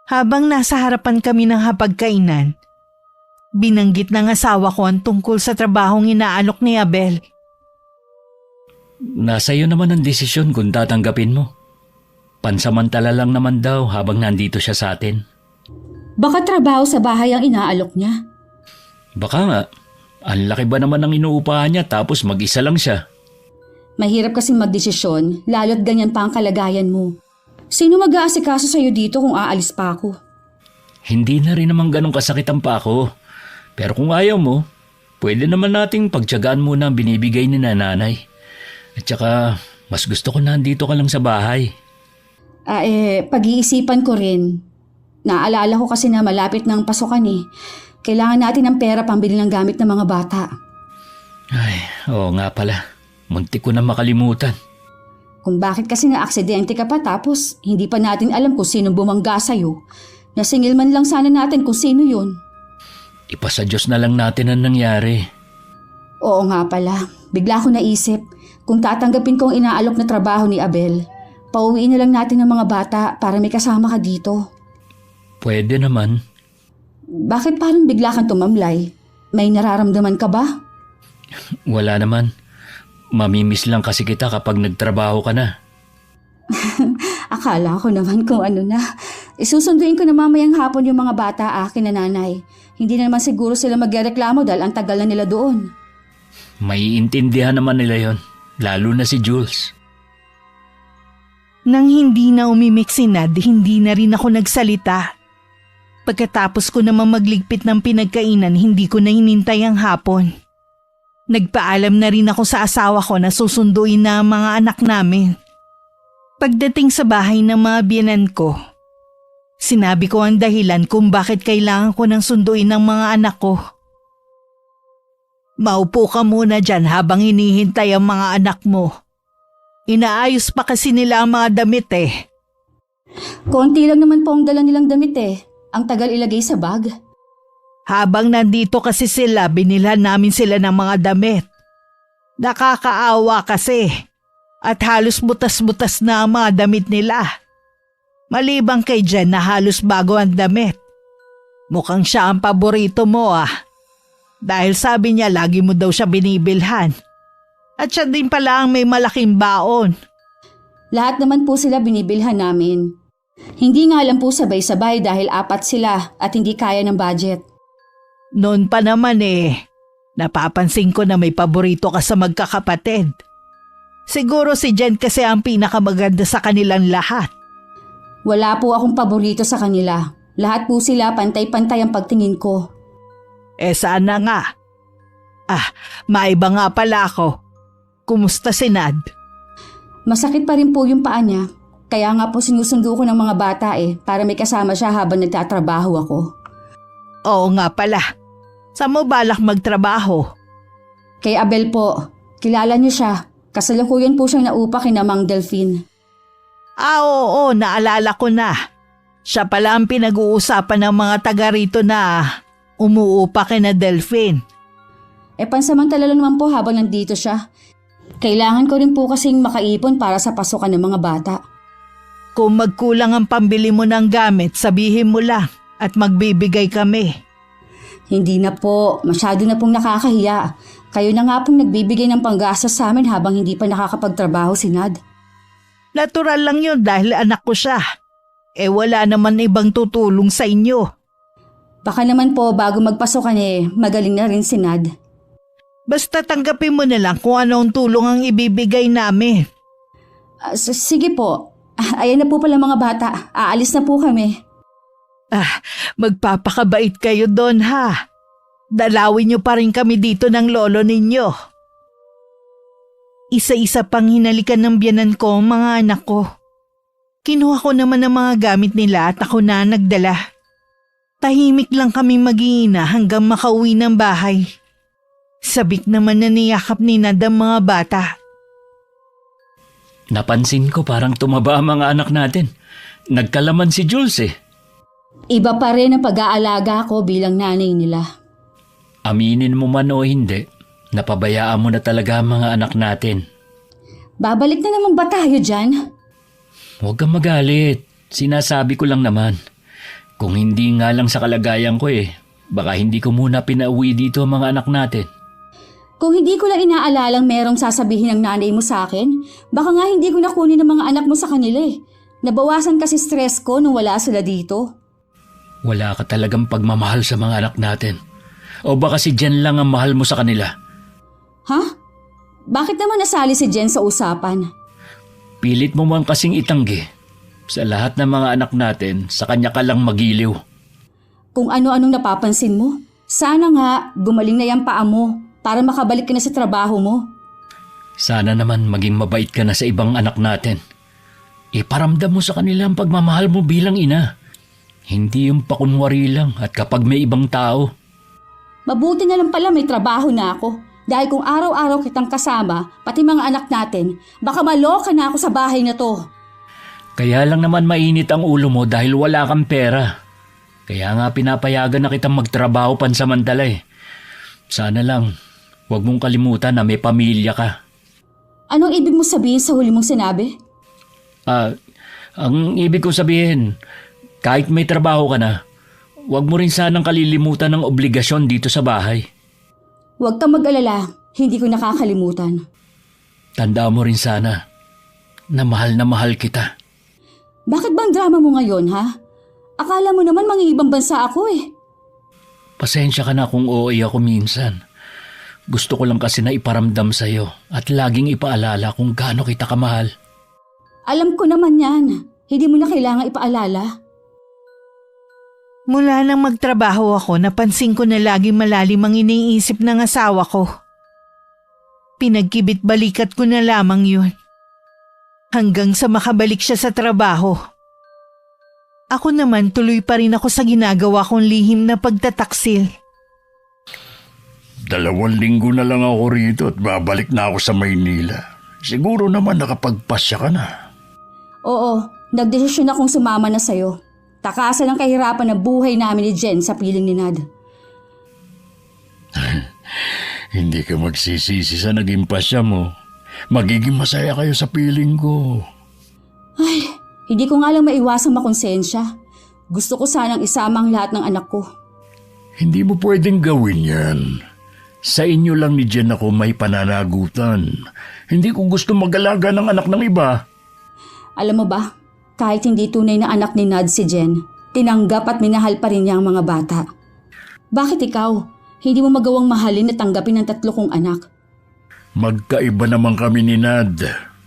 Habang nasa harapan kami ng hapagkainan, binanggit ng asawa ko ang tungkol sa trabahong inaalok ni Abel. Nasa iyo naman ang desisyon kung tatanggapin mo. Pansamantala lang naman daw habang nandito siya sa atin. Baka trabaho sa bahay ang inaalok niya. Baka nga, ang laki ba naman ang inuupahan niya tapos mag-isa lang siya? Mahirap kasi magdesisyon, lalo't ganyan pa ang kalagayan mo. Sino mag-aasikaso sa'yo dito kung aalis pa ako? Hindi na rin naman ganun kasakitan pa ako. Pero kung ayaw mo, pwede naman nating pagtiyagaan muna ang binibigay ni nanay. At saka, mas gusto ko nandito ka lang sa bahay. Pag-iisipan ko rin. Naalala ko kasi na malapit ng pasukan Kailangan natin ng pera pambili ng gamit ng mga bata. Ay, oo nga pala. Muntik ko na makalimutan. Kung bakit kasi na-aksidente ka pa tapos hindi pa natin alam kung sino bumangga sa'yo. Nasingil man lang sana natin kung sino yun. Ipasa Diyos na lang natin ang nangyari. Oo nga pala. Bigla ko naisip. Kung tatanggapin ko ang inaalok na trabaho ni Abel, pauwiin na lang natin ang mga bata para may kasama ka dito. Pwede naman. Bakit parang bigla kang tumamlay? May nararamdaman ka ba? Wala naman. Mamimiss lang kasi kita kapag nagtrabaho ka na. Akala ko naman kung ano na. Isusunduin ko na mamayang hapon yung mga bata akin na nanay. Hindi na naman siguro sila magreklamo dahil ang tagal na nila doon. Maiintindihan naman nila yon, lalo na si Jules. Nang hindi na umimik si Nad, hindi na rin ako nagsalita. Pagkatapos ko naman magligpit ng pinagkainan, hindi ko na hinintay ang hapon. Nagpaalam na rin ako sa asawa ko na susunduin na ang mga anak namin. Pagdating sa bahay ng mga biyenan ko, sinabi ko ang dahilan kung bakit kailangan ko ng sunduin ng mga anak ko. Maupo ka muna dyan habang hinihintay ang mga anak mo. Inaayos pa kasi nila ang mga damit Konti lang naman po ang dala nilang damit Ang tagal ilagay sa bag. Habang nandito kasi sila, binilhan namin sila ng mga damit. Nakakaawa kasi. At halos butas-butas na ang mga damit nila. Malibang kay Jen na halos bago ang damit. Mukhang siya ang paborito mo Dahil sabi niya lagi mo daw siya binibilhan. At siya din pala ang may malaking baon. Lahat naman po sila binibilhan namin. Hindi nga lang po sabay-sabay dahil 4 sila at hindi kaya ng budget. Noon pa naman napapansin ko na may paborito ka sa magkakapatid. Siguro si Jen kasi ang pinakamaganda sa kanilang lahat. Wala po akong paborito sa kanila. Lahat po sila pantay-pantay ang pagtingin ko. Sana nga. Maiba nga pala ako. Kumusta si Nad? Masakit pa rin po yung paa niya. Kaya nga po sinusundo ko ng mga bata para may kasama siya habang nagtatrabaho ako. Oo nga pala. Saan mo balak magtrabaho? Kay Abel po. Kilala niyo siya. Kasalukuyan po siyang naupa kina Mang Delphine. Oo, naalala ko na. Siya pala ang pinag-uusapan ng mga taga rito na umuupa kina Delphine. Pansamantala lang naman po habang nandito siya. Kailangan ko rin po kasing makaipon para sa pasukan ng mga bata. Kung magkulang ang pambili mo ng gamit, sabihin mo lang at magbibigay kami. Hindi na po, masyado na pong nakakahiya. Kayo na nga pong nagbibigay ng panggastos sa amin habang hindi pa nakakapagtrabaho si Nad. Natural lang yun dahil anak ko siya. Wala naman ibang tutulong sa inyo. Baka naman po bago magpasukan magaling na rin si Nad. Basta tanggapin mo na lang kung anong tulong ang ibibigay namin. Sige po. Ayan na po pala mga bata. Aalis na po kami. Magpapakabait kayo doon ha. Dalawin niyo pa rin kami dito ng lolo ninyo. Isa-isa pang hinalikan ng biyanan ko ang mga anak ko. Kinuha ko naman ang mga gamit nila at ako na nagdala. Tahimik lang kaming mag-iina hanggang makauwi ng bahay. Sabik naman na niyakap ni Nad ang mga bata. Napansin ko parang tumaba ang mga anak natin. Nagkalaman si Jules eh. Iba pa rin ang pag-aalaga ko bilang nanay nila. Aminin mo man o hindi, napabayaan mo na talaga ang mga anak natin. Babalik na naman ba tayo dyan? Huwag kang magalit. Sinasabi ko lang naman. Kung hindi nga lang sa kalagayan ko baka hindi ko muna pinauwi dito ang mga anak natin. Kung hindi ko lang inaalalang merong sasabihin ng nanay mo sa akin, baka nga hindi ko nakunin ang mga anak mo sa kanila eh. Nabawasan kasi stress ko nung wala sila dito. Wala ka talagang pagmamahal sa mga anak natin. O baka si Jen lang ang mahal mo sa kanila. Ha? Bakit naman nasali si Jen sa usapan? Pilit mo man kasing itanggi. Sa lahat ng mga anak natin, sa kanya ka lang magiliw. Kung ano-anong napapansin mo, sana nga gumaling na yung paa mo para makabalik ka na sa trabaho mo. Sana naman maging mabait ka na sa ibang anak natin. Iparamdam mo sa kanila ang pagmamahal mo bilang ina. Hindi yung pakunwari lang at kapag may ibang tao. Mabuti na lang pala may trabaho na ako. Dahil kung araw-araw kitang kasama, pati mga anak natin, baka maloka na ako sa bahay na to. Kaya lang naman mainit ang ulo mo dahil wala kang pera. Kaya nga pinapayagan na kitang magtrabaho pansamantala eh. Sana lang, huwag mong kalimutan na may pamilya ka. Anong ibig mo sabihin sa huli mong sinabi? Ang ibig ko sabihin, kahit may trabaho ka na, huwag mo rin sanang kalilimutan ng obligasyon dito sa bahay. Huwag kang mag-alala, hindi ko nakakalimutan. Tandaan mo rin sana na mahal kita. Bakit bang drama mo ngayon, ha? Akala mo naman mangingibang bansa ako eh. Pasensya ka na kung OA ako minsan. Gusto ko lang kasi na iparamdam sa'yo at laging ipaalala kung gaano kita kamahal. Alam ko naman yan. Hindi mo na kailangan ipaalala. Mula nang magtrabaho ako, napansin ko na lagi malalim ang iniisip ng asawa ko. Pinagkibit-balikat ko na lamang yun. Hanggang sa makabalik siya sa trabaho. Ako naman tuloy pa rin ako sa ginagawa kong lihim na pagtataksil. 2 linggo na lang ako rito at babalik na ako sa Maynila. Siguro naman nakapagpasya ka na. Oo, nagdesisyon akong sumama na sa'yo. Takasan ang kahirapan ng buhay namin ni Jen sa piling ni Nad. Hindi ka magsisisi sa naging pasya mo. Magiging masaya kayo sa piling ko. Ay, hindi ko nga lang maiwasang makonsensya. Gusto ko sanang isama ang lahat ng anak ko. Hindi mo pwedeng gawin yan. Sa inyo lang ni Jen ako may pananagutan. Hindi ko gusto mag-alaga ng anak ng iba. Alam mo ba, kahit hindi tunay na anak ni Nad si Jen, tinanggap at minahal pa rin niya ang mga bata. Bakit ikaw, hindi mo magawang mahalin at tanggapin ang 3 kong anak? Magkaiba naman kami ni Nad.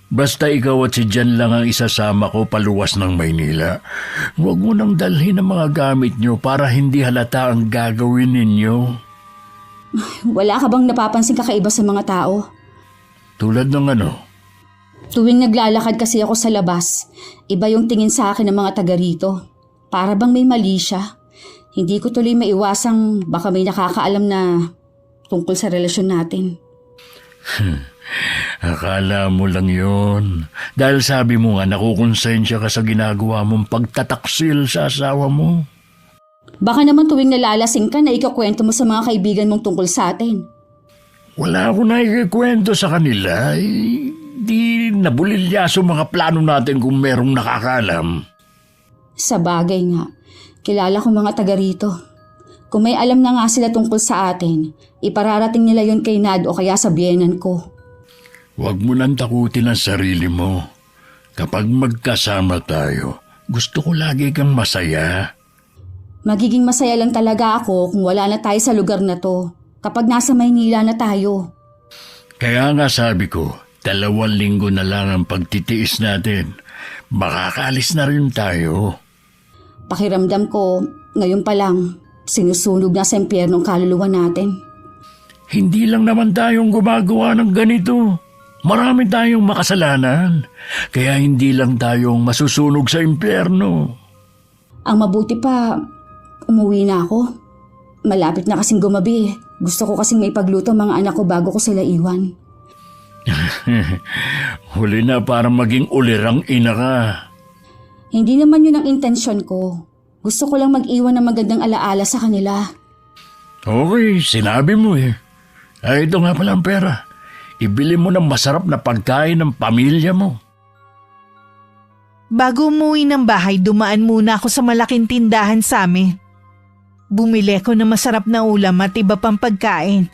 Basta ikaw at si Jen lang ang isasama ko paluwas ng Maynila. Huwag mo nang dalhin ang mga gamit nyo para hindi halata ang gagawin ninyo. Wala ka bang napapansin kakaiba sa mga tao? Tulad ng ano? Tuwing naglalakad kasi ako sa labas, iba yung tingin sa akin ng mga taga rito. Para bang may mali siya. Hindi ko tuloy maiwasang baka may nakakaalam na tungkol sa relasyon natin. Akala mo lang yon. Dahil sabi mo nga nakukonsensya ka sa ginagawa mong pagtataksil sa asawa mo. Baka naman tuwing nalalasing ka na ikakwento mo sa mga kaibigan mong tungkol sa atin. Wala akong nakikikwento sa kanila. Di nabulilyaso mga plano natin kung merong nakakalam. Sa bagay nga, kilala ko mga taga rito. Kung may alam na nga sila tungkol sa atin, ipararating nila yon kay Nad o kaya sa biyenan ko. Huwag mo nang takutin ang sarili mo. Kapag magkasama tayo, gusto ko lagi kang masaya. Magiging masaya lang talaga ako kung wala na tayo sa lugar na to. Kapag nasa Maynila na tayo. Kaya nga sabi ko, 2 linggo na lang ang pagtitiis natin. Makakaalis na rin tayo. Pakiramdam ko, ngayon pa lang, sinusunog na sa impyerno ang kaluluwa natin. Hindi lang naman tayong gumagawa ng ganito. Marami tayong makasalanan. Kaya hindi lang tayong masusunog sa impyerno. Ang mabuti pa, umuwi na ako. Malapit na kasing gumabi. Gusto ko kasing may pagluto ang mga anak ko bago ko sila iwan. Huli na para maging ulirang ina ka. Hindi naman yun ang intensyon ko. Gusto ko lang mag-iwan ng magandang alaala sa kanila. Okay, sinabi mo eh. Ay, ito nga pala ang pera. Ibili mo ng masarap na pagkain ng pamilya mo. Bago umuwi ng bahay, dumaan muna ako sa malaking tindahan sa amin. Bumili ko ng masarap na ulam at iba pang pagkain.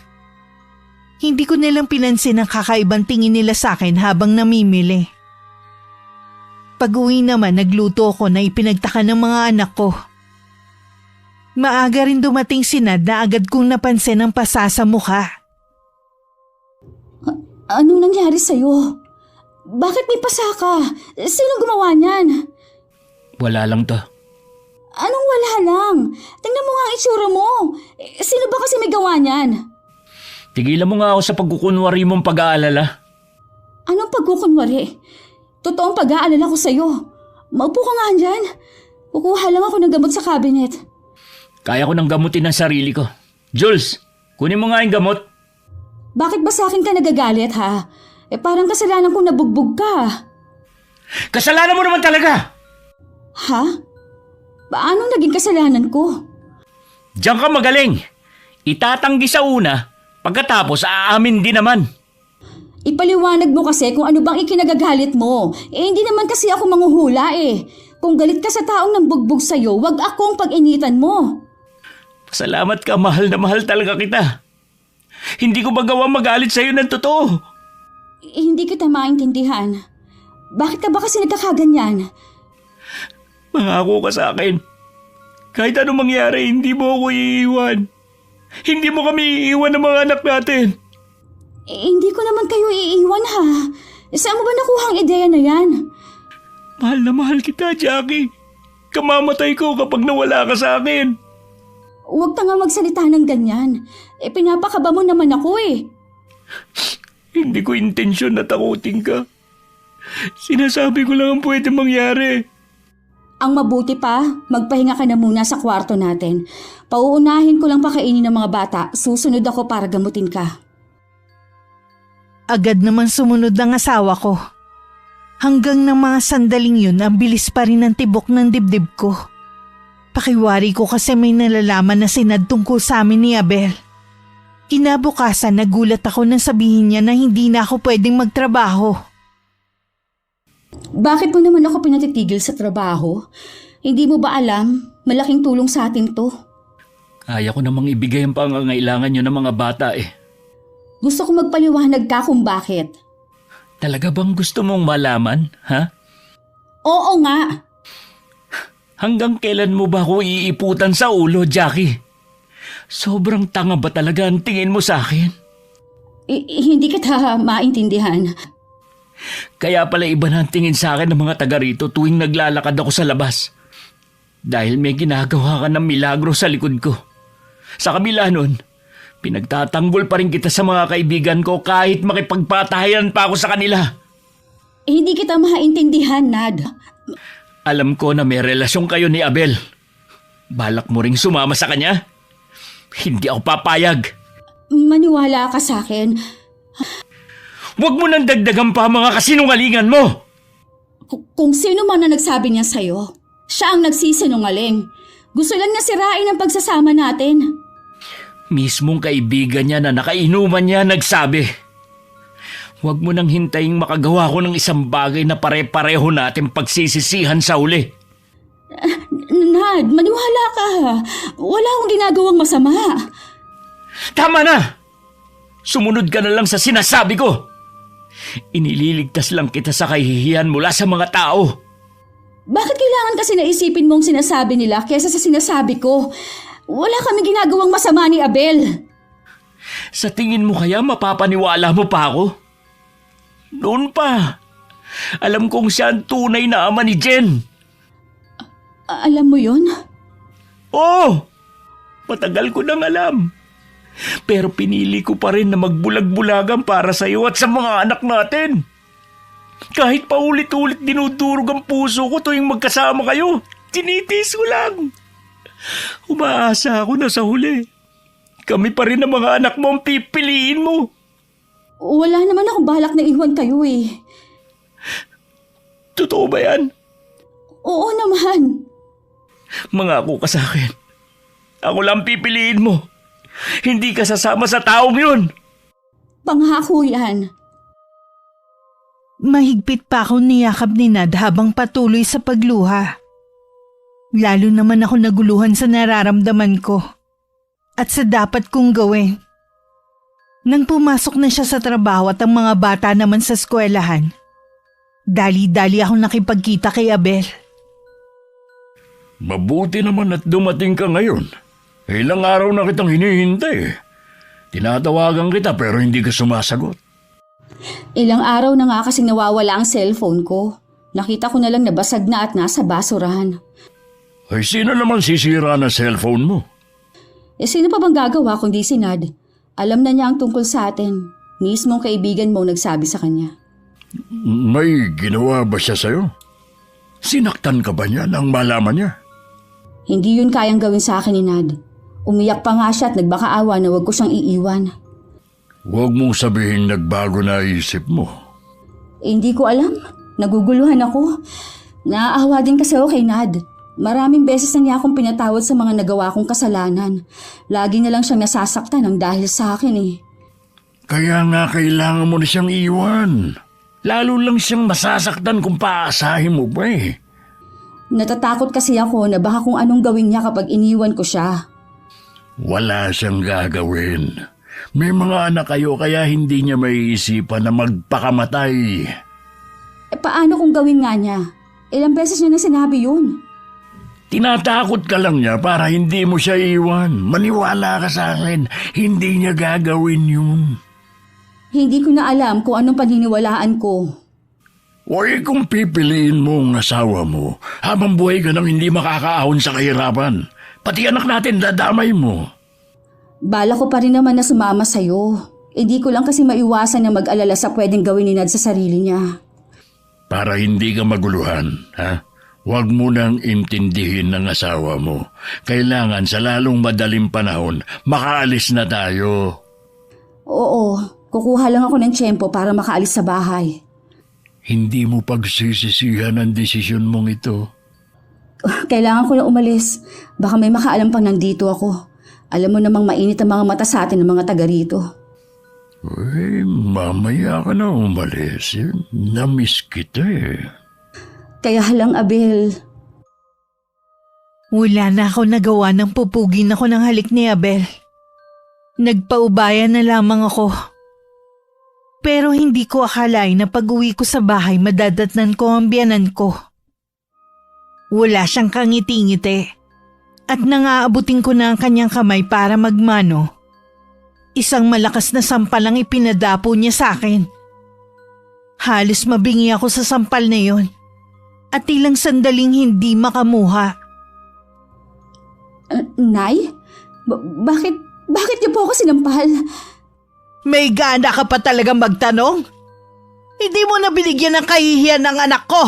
Hindi ko nilang pinansin ang kakaibang tingin nila sa akin habang namimili. Pag-uwi naman, nagluto ko na ipinagtaka ng mga anak ko. Maaga rin dumating si Nad na agad kong napansin ang pasa sa mukha. Anong nangyari sa'yo? Bakit may pasa ka? Sinong gumawa niyan? Wala lang to. Anong wala lang? Tingnan mo nga ang itsura mo. Sino ba kasi may gawa niyan? Tigilan mo nga ako sa pagkukunwari mong pag-aalala. Anong pagkukunwari? Totoong pag-aalala ko sa'yo. Maupo ka nga dyan. Kukuha lang ako ng gamot sa cabinet. Kaya ko nang gamutin ang sarili ko. Jules, kunin mo nga yung gamot. Bakit ba sa akin ka nagagalit ha? Parang kasalanan kong nabugbog ka. Kasalanan mo naman talaga! Ha? Paanong naging kasalanan ko? Diyan ka magaling. Itatanggi sa una, pagkatapos aamin din naman. Ipaliwanag mo kasi kung ano bang ikinagagalit mo. Hindi naman kasi ako manghuhula eh. Kung galit ka sa taong nambugbog sa'yo, wag akong pag-initan mo. Salamat ka, mahal na mahal talaga kita. Hindi ko magawa magalit sa'yo ng totoo. Hindi kita maintindihan. Bakit ka ba kasi nagkakaganyan? Mangako ka sa akin. Kahit anong mangyari, hindi mo ako iiwan. Hindi mo kami iiwan ng mga anak natin. Hindi ko naman kayo iiwan ha. Saan mo ba nakuha ang ideya na yan? Mahal na mahal kita, Jackie. Kamamatay ko kapag nawala ka sa akin. Huwag ka nga magsalita ng ganyan. Pinapakaba mo naman ako eh. Hindi ko intensyon na takutin ka. Sinasabi ko lang ang pwede mangyari. Ang mabuti pa, magpahinga ka na muna sa kwarto natin. Pauunahin ko lang pakainin ng mga bata. Susunod ako para gamutin ka. Agad naman sumunod ang asawa ko. Hanggang ng mga sandaling yun, ang bilis pa rin ang tibok ng dibdib ko. Pakiwari ko kasi may nalalaman na sinad tungkol sa amin ni Abel. Kinabukasan, nagulat ako nang sabihin niya na hindi na ako pwedeng magtrabaho. Bakit mo naman ako pinatitigil sa trabaho? Hindi mo ba alam? Malaking tulong sa atin to. Kaya ko namang ibigay ang pangangailangan nyo ng mga bata eh. Gusto ko magpaliwanag ka kung bakit. Talaga bang gusto mong malaman, ha? Oo nga. Hanggang kailan mo ba ako iiputan sa ulo, Jackie? Sobrang tanga ba talaga ang tingin mo sa akin? Hindi kita maintindihan. Kaya pala iba na ang tingin sa akin ng mga taga rito tuwing naglalakad ako sa labas. Dahil may ginagawa ka ng milagro sa likod ko. Sa kabila nun, pinagtatanggol pa rin kita sa mga kaibigan ko kahit makipagpatayan pa ako sa kanila. Hindi kita maintindihan, Nad. Alam ko na may relasyon kayo ni Abel. Balak mo ring sumama sa kanya? Hindi ako papayag. Maniwala ka sa akin. Huwag mo nang dagdagan pa mga kasinungalingan mo! Kung sino man na nagsabi niya sa'yo, siya ang nagsisinungaling. Gusto lang niya sirain ang pagsasama natin. Mismong kaibigan niya na nakainuman niya nagsabi. Huwag mo nang hintayin makagawa ko ng isang bagay na pare-pareho natin pagsisisihan sa uli. Nad, maniwala ka. Wala akong ginagawang masama. Tama na! Sumunod ka na lang sa sinasabi ko. Inililigtas lang kita sa kahihiyan mula sa mga tao. Bakit kailangan kasi naisipin mong sinasabi nila kesa sa sinasabi ko? Wala kami ginagawang masama ni Abel. Sa tingin mo kaya mapapaniwala mo pa ako? Noon pa. Alam kong siya ang tunay na ama ni Jen. Alam mo yon? Oo! Matagal ko nang alam. Pero pinili ko pa rin na magbulag-bulagan para sa iyo at sa mga anak natin. Kahit paulit-ulit dinudurog ang puso ko tuwing magkasama kayo, tinitis ko lang. Umaasa ako na sa huli. Kami pa rin ang mga anak mo ang pipiliin mo. Wala naman ako balak na iwan kayo eh. Totoo ba yan? Oo naman. Mangako ka sa akin. Ako lang pipiliin mo. Hindi ka sasama sa taong yun. Pangako yan. Mahigpit pa ako niyakap ni Nad habang patuloy sa pagluha. Lalo naman ako naguluhan sa nararamdaman ko at sa dapat kong gawin. Nang pumasok na siya sa trabaho at ang mga bata naman sa eskwelahan, dali-dali ako nakipagkita kay Abel. Mabuti naman at dumating ka ngayon. Ilang araw na kitang hinihintay. Tinatawagan kita pero hindi ka sumasagot. Ilang araw na nga kasing nawawala ang cellphone ko. Nakita ko na lang nabasag na at nasa basurahan. Ay, sino naman sisira na cellphone mo? Sino pa bang gagawa kundi si Nad? Alam na niya ang tungkol sa atin. Mismong kaibigan mo nagsabi sa kanya. May ginawa ba siya sa'yo? Sinaktan ka ba niya nang malaman niya? Hindi yun kayang gawin sa akin ni Nad. Umiyak pa nga siya at nagbakaawa na wag ko siyang iiwan. Huwag mong sabihin nagbago na isip mo. Hindi ko alam. Naguguluhan ako. Naaawa din kasi ako kay Nad. Maraming beses na niya akong pinatawad sa mga nagawa kong kasalanan. Lagi na lang siyang nasasaktan ng dahil sa akin eh. Kaya nga kailangan mo na siyang iwan. Lalo lang siyang masasaktan kung paasahin mo ba eh. Natatakot kasi ako na baka kung anong gawin niya kapag iniwan ko siya. Wala siyang gagawin. May mga anak kayo kaya hindi niya maiisipan na magpakamatay. Paano kung gawin nga niya? Ilang beses niya na sinabi yun. Tinatakot ka lang niya para hindi mo siya iwan. Maniwala ka sa akin, hindi niya gagawin yun. Hindi ko na alam kung anong paniniwalaan ko. Huwag kung pipiliin mo ang asawa mo habang buhay ka nang hindi makakaahon sa kahirapan. Pati anak natin dadamay mo. Bala ko pa rin naman na sumama sa'yo. Hindi ko lang kasi maiwasan na mag-alala sa pwedeng gawin ni Nad sa sarili niya. Para hindi ka maguluhan, ha? Huwag mo nang intindihin ng asawa mo. Kailangan sa lalong madaling panahon, makaalis na tayo. Oo, kukuha lang ako ng tiyempo para makaalis sa bahay. Hindi mo pagsisisihan ang desisyon mong ito. Kailangan ko na umalis. Baka may makaalam pang nandito ako. Alam mo namang mainit ang mga mata sa atin ng mga taga rito. Uy, mamaya ka na umalis. Namiss kita eh. Kaya lang, Abel. Wala na ako nagawa nang pupugin ako ng halik ni Abel. Nagpaubayan na lamang ako. Pero hindi ko akalain na pag-uwi ko sa bahay madadatnan ko ang biyanan ko. Wala siyang kangiti-ngiti at nangaabutin ko na ang kanyang kamay para magmano. Isang malakas na sampal ang ipinadapo niya sa akin. Halos mabingi ako sa sampal na yon at ilang sandaling hindi makamuha. Nay? Bakit niyo po ako sinampal? May gana ka pa talagang magtanong? Hindi mo na binigyan ng kahihiyan ng anak ko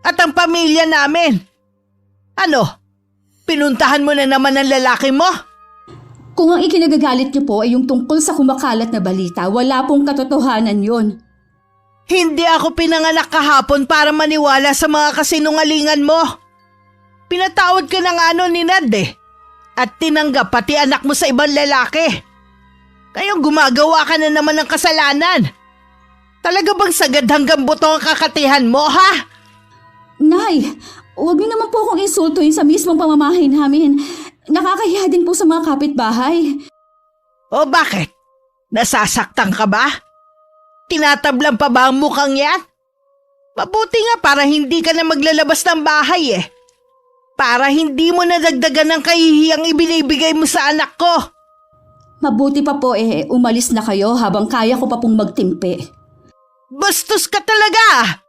at ang pamilya namin. Ano? Pinuntahan mo na naman ang lalaki mo? Kung ang ikinagagalit niyo po ay yung tungkol sa kumakalat na balita, wala pong katotohanan yon. Hindi ako pinanganak kahapon para maniwala sa mga kasinungalingan mo. Pinatawad ka na nga ni Nad eh. At tinanggap pati anak mo sa ibang lalaki. Kayong gumagawa ka na naman ng kasalanan. Talaga bang sagad hanggang buto ang kakatihan mo, ha? Nay, huwag niyo naman po akong insultuin sa mismong pamamahay namin. Nakakahiya din po sa mga kapitbahay. O bakit? Nasasaktan ka ba? Tinatablan pa ba ang mukhang yan? Mabuti nga para hindi ka na maglalabas ng bahay eh. Para hindi mo nadagdagan ng kahihiyang ibinibigay mo sa anak ko. Mabuti pa po umalis na kayo habang kaya ko pa pong magtimpi. Bastos ka talaga!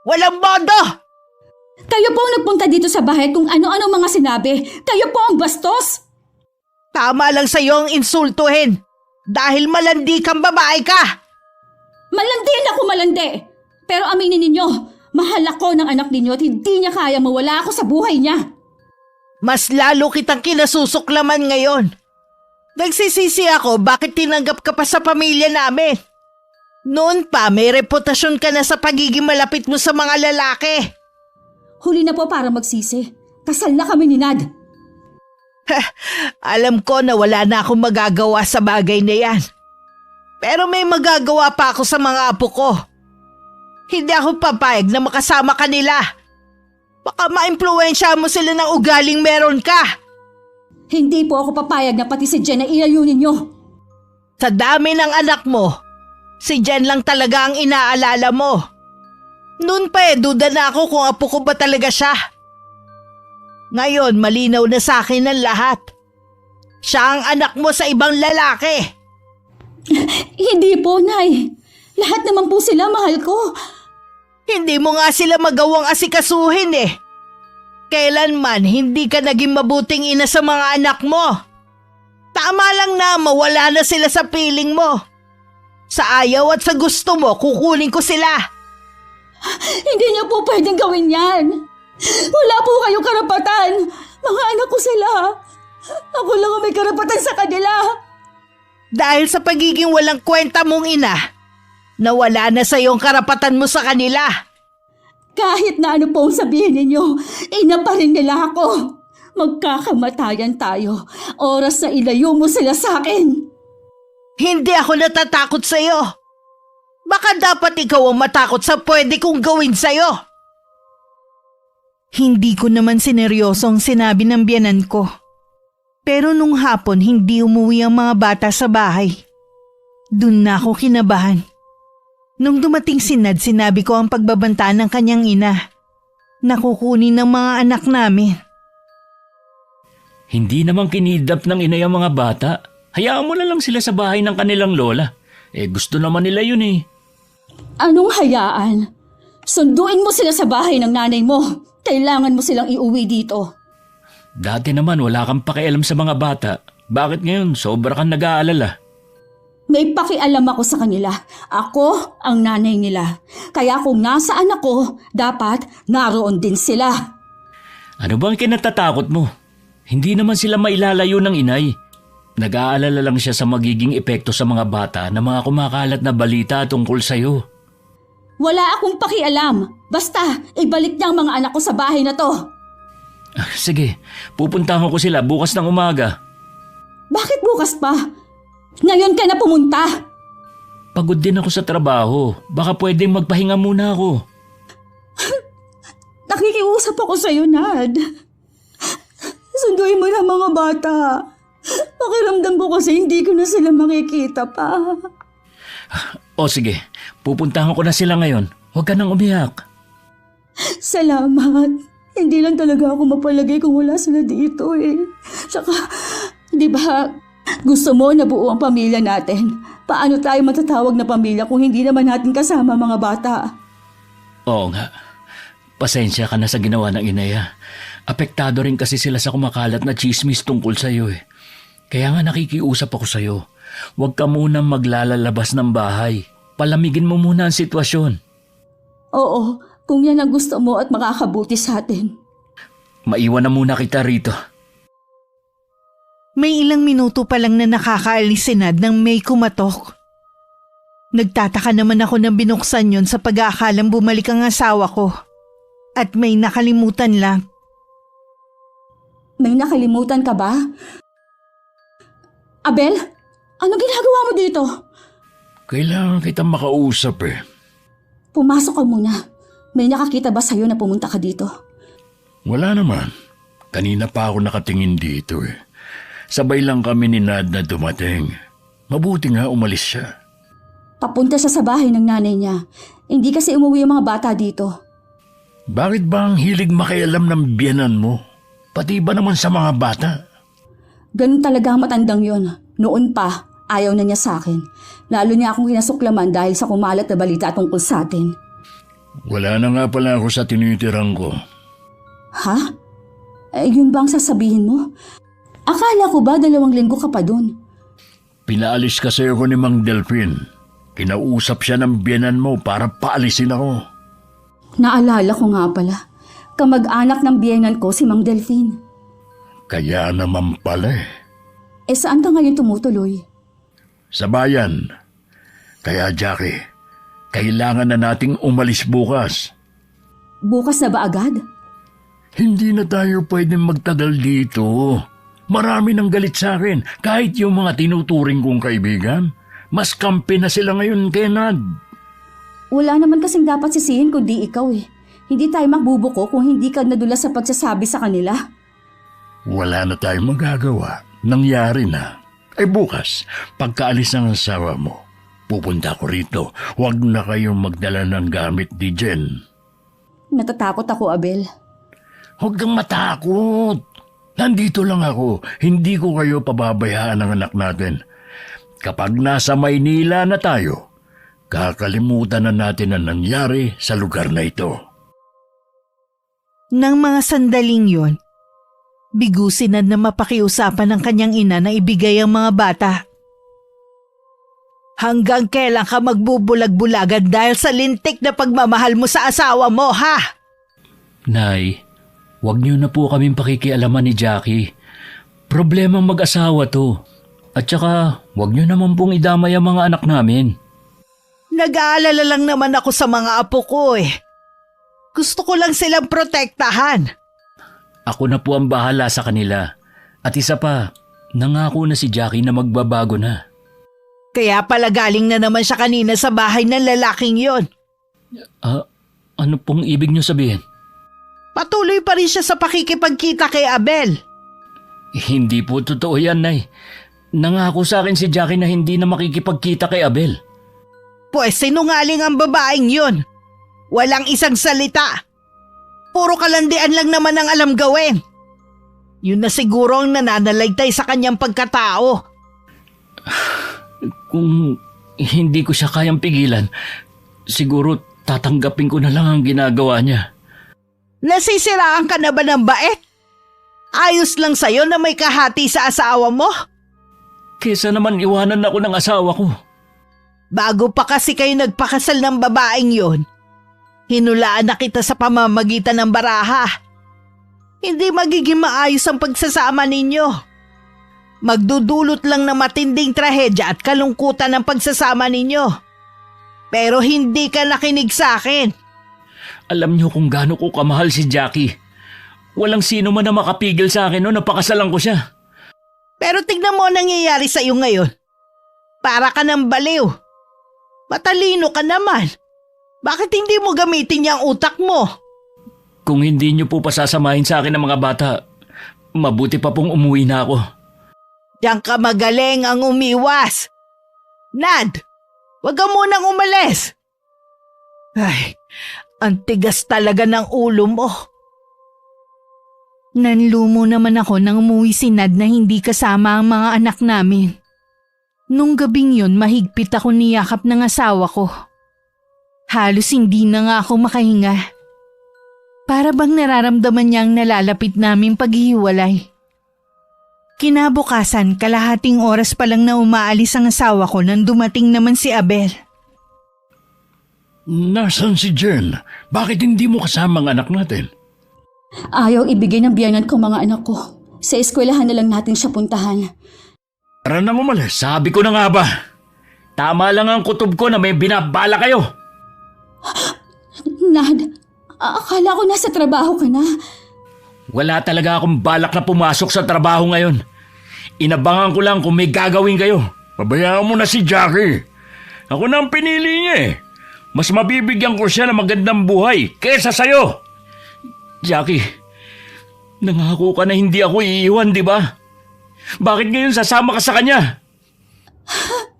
Walang modo! Kayo po ang nagpunta dito sa bahay kung ano-ano mga sinabi. Kayo po ang bastos! Tama lang sa'yo ang insultuhin dahil malandi kang babae ka! Malandi na ako malandi! Pero aminin ninyo, mahal ako ng anak ninyo at hindi niya kaya mawala ako sa buhay niya. Mas lalo kitang kinasusuklaman ngayon. Nagsisisi ako bakit tinanggap ka pa sa pamilya namin. Noon pa may reputasyon ka na sa pagiging malapit mo sa mga lalaki. Huli na po para magsisi. Kasal na kami ni Nad. Alam ko na wala na akong magagawa sa bagay na yan. Pero may magagawa pa ako sa mga apo ko. Hindi ako papayag na makasama ka nila. Baka maimpluwensya mo sila ng ugaling meron ka. Hindi po ako papayag na pati si Jen na ilayo ninyo. Sa dami ng anak mo, si Jen lang talaga ang inaalala mo. Noon pa duda na ako kung apo ko ba talaga siya. Ngayon, malinaw na sa akin ang lahat. Siya ang anak mo sa ibang lalaki. Hindi po, Nay. Lahat naman po sila mahal ko. Hindi mo nga sila magawang asikasuhin eh. Kailanman hindi ka naging mabuting ina sa mga anak mo. Tama lang na mawala na sila sa piling mo. Sa ayaw at sa gusto mo, kukunin ko sila. Hindi niyo po pwedeng gawin yan. Wala po kayong karapatan. Mga anak ko sila. Ako lang ang may karapatan sa kanila. Dahil sa pagiging walang kwenta mong ina, nawala na sa iyong karapatan mo sa kanila. Kahit na ano po ang sabihin ninyo, ina pa rin nila ako. Magkakamatayan tayo. Oras na ilayo mo sila sa akin. Hindi ako natatakot sa iyo. Baka dapat ikaw ang matakot sa pwede kong gawin sa iyo. Hindi ko naman sineryoso ang sinabi ng biyanan ko. Pero nung hapon hindi umuwi ang mga bata sa bahay. Doon na ako kinabahan. Nung dumating si Nad, sinabi ko ang pagbabanta ng kanyang ina. Nakukunin ng mga anak namin. Hindi naman kinidnap ng ina yung mga bata. Hayaan mo na lang sila sa bahay ng kanilang lola. Gusto naman nila yun eh. Anong hayaan? Sunduin mo sila sa bahay ng nanay mo. Kailangan mo silang iuwi dito. Dati naman wala kang pakialam sa mga bata. Bakit ngayon sobra kang nag-aalala? May pakialam ako sa kanila. Ako ang nanay nila. Kaya kung nasaan ako, dapat naroon din sila. Ano bang kinatatakot mo? Hindi naman sila mailalayo ng inay. Nag-aalala lang siya sa magiging epekto sa mga bata na mga kumakalat na balita tungkol sa'yo. Wala akong pakialam. Basta, ibalik niya ang mga anak ko sa bahay na to. Sige, pupuntahan ko sila bukas ng umaga. Bakit bukas pa? Ngayon ka na pumunta. Pagod din ako sa trabaho. Baka pwedeng magpahinga muna ako. Nakikiusap ako sa'yo, Nad. Sunduin mo na mga bata. Pakiramdam ko kasi hindi ko na sila makikita pa. O sige, pupuntahan ko na sila ngayon. Huwag ka nang umiyak. Salamat. Hindi lang talaga ako mapalagay kung wala sila dito eh. Tsaka, di ba, gusto mo na buo ang pamilya natin. Paano tayo matatawag na pamilya kung hindi naman natin kasama mga bata? Oo nga. Pasensya ka na sa ginawa ng inaya. Apektado rin kasi sila sa kumakalat na chismis tungkol sa'yo eh. Kaya nga nakikiusap ako sa'yo. Huwag ka munang maglalalabas ng bahay. Palamigin mo muna ang sitwasyon. Oo, kung yan ang gusto mo at makakabuti sa atin. Maiwan na muna kita rito. May ilang minuto pa lang na nakakaalis si Nad nang may kumatok. Nagtataka naman ako na binuksan yon sa pag-aakalang bumalik ang asawa ko. At may nakalimutan lang. May nakalimutan ka ba? Abel, ano ginagawa mo dito? Kailangan kitang makausap eh. Pumasok ka muna. May nakakita ba sa'yo na pumunta ka dito? Wala naman. Kanina pa ako nakatingin dito eh. Sabay lang kami ni Nad na dumating. Mabuti nga umalis siya. Papunta siya sa bahay ng nanay niya. Hindi kasi umuwi ang mga bata dito. Bakit ba ang hilig makialam ng biyanan mo? Pati ba naman sa mga bata? Ganun talaga ang matandang yon. Noon pa, Ayaw na niya sa akin. Lalo niya akong kinasuklaman dahil sa kumalat na balita tungkol sa atin. Wala na nga pala ako sa tinitirang ko. Ha? Yun ba ang sasabihin mo? Akala ko ba 2 linggo ka pa dun? Pinaalis kasi ako ni Mang Delphin. Kinausap siya ng biyenan mo para paalisin ako. Naalala ko nga pala. Kamag-anak ng biyenan ko si Mang Delphine. Kaya naman pala eh. Saan ka ngayon tumutuloy? Sa bayan. Kaya Jackie, kailangan na nating umalis bukas. Bukas na ba agad? Hindi na tayo pwedeng magtagal dito. Marami nang galit sa akin, kahit yung mga tinuturing kong kaibigan. Mas kampi na sila ngayon kay Nad. Wala naman kasing dapat sisihin kundi ikaw eh. Hindi tayo magbubuko kung hindi ka nadula sa pagsasabi sa kanila. Wala na tayong magagawa. Nangyari na. Bukas, pagkaalis ng asawa mo, pupunta ko rito. Huwag na kayong magdala ng gamit ni Jen. Natatakot ako, Abel. Huwag kang matakot. Nandito lang ako. Hindi ko kayo pababayaan ng anak natin. Kapag nasa Maynila na tayo, kakalimutan na natin ang nangyari sa lugar na ito. Nang mga sandaling yon, bigusinad na mapakiusapan ng kanyang ina na ibigay ang mga bata. Hanggang kailan ka magbubulag-bulagan dahil sa lintik na pagmamahal mo sa asawa mo, ha? Nay, huwag niyo na po kaming pakikialaman ni Jackie. Problemang mag-asawa to. At saka, huwag niyo naman pong idamay ang mga anak namin. Nag-aalala lang naman ako sa mga apo ko eh. Gusto ko lang silang protektahan. Ako na po ang bahala sa kanila. At isa pa, nangako na si Jackie na magbabago na. Kaya pala galing na naman siya kanina sa bahay ng lalaking yon. Ano pong ibig niyo sabihin? Patuloy pa rin siya sa pakikipagkita kay Abel. Hindi po totoo yan, Nay. Nangako sa akin si Jackie na hindi na makikipagkita kay Abel. Pues sinungaling ang babaeng yun. Walang isang salita. Puro kalandian lang naman ang alam gawin. Yun na siguro ang nananaligtay sa kanyang pagkatao. Kung hindi ko siya kayang pigilan, siguro tatanggapin ko na lang ang ginagawa niya. Nasisiraan ka na ba ng bait? Ayos lang sa'yo na may kahati sa asawa mo? Kesa naman iwanan ako ng asawa ko. Bago pa kasi kayo nagpakasal ng babaeng yon, hinulaan na kita sa pamamagitan ng baraha. Hindi magiging maayos ang pagsasama ninyo. Magdudulot lang ng matinding trahedya at kalungkutan ang pagsasama ninyo. Pero hindi ka nakinig sa akin. Alam niyo kung gaano ko kamahal si Jackie. Walang sino man na makapigil sa akin noon napakasalan ko siya. Pero tignan mo ang nangyayari sa iyo ngayon. Para ka ng baliw. Matalino ka naman. Bakit hindi mo gamitin yung utak mo? Kung hindi niyo po pasasamahin sa akin ng mga bata, mabuti pa pong umuwi na ako. Diyan ka magaling ang umiwas. Nad, wag ka munang umalis. Ay, ang tigas talaga ng ulo mo. Nanlumo naman ako nang umuwi si Nad na hindi kasama ang mga anak namin. Nung gabing yun, mahigpit ako niyakap ng asawa ko. Halos hindi na nga ako makahinga. Para bang nararamdaman niyang nalalapit naming paghihiwalay. Kinabukasan, kalahating oras pa lang na umaalis ang asawa ko nang dumating naman si Abel. Nasaan si Jen? Bakit hindi mo kasama ang anak natin? Ayaw ibigay ng biyanan ko mga anak ko. Sa eskwelahan na lang natin siya puntahan. Tara nang umalis. Sabi ko na nga ba, tama lang ang kutob ko na may binabala kayo. Nad, akala ko nasa trabaho ka na. Wala talaga akong balak na pumasok sa trabaho ngayon. Inabangan ko lang kung may gagawin kayo. Pabayaan mo na si Jackie. Ako na ang pinili niya eh. Mas mabibigyan ko siya ng magandang buhay kesa sa'yo. Jackie, nangako ka na hindi ako iiwan, di ba? Bakit ngayon sasama ka sa kanya?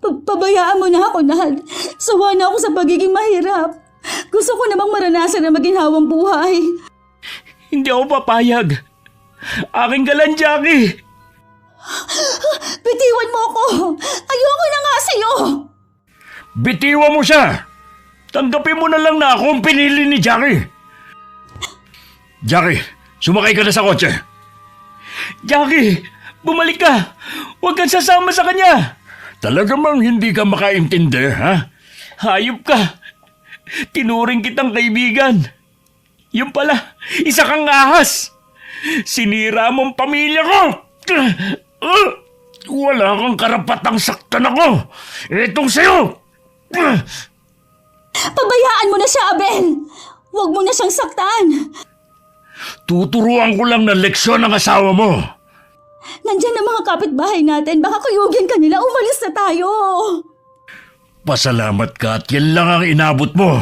Pabayaan mo na ako, Nad. Sawa na ako sa pagiging mahirap. Gusto ko namang maranasan na maginhawang buhay. Hindi ako papayag. Aking galan, Jackie. Bitiwan mo ako! Ayoko na nga sa'yo! Bitiwan mo siya! Tanggapin mo na lang na ako ang pinili ni Jackie. Jackie, sumakay ka na sa kotse. Jackie, bumalik ka! Huwag kang sasama sa kanya! Talaga bang hindi ka makaintindi, ha? Hayop ka! Tinuring kitang kaibigan. Yung pala, isa kang ahas. Sinira mong pamilya ko. Wala kang karapatang saktan ako. Itong sa'yo. Pabayaan mo na siya, Abel! Huwag mo na siyang saktan! Tuturuan ko lang ng leksyon ng asawa mo. Nandyan ang mga kapitbahay natin. Baka kuyugin ka nila. Umalis na tayo! Pasalamat ka at yan lang ang inabot mo.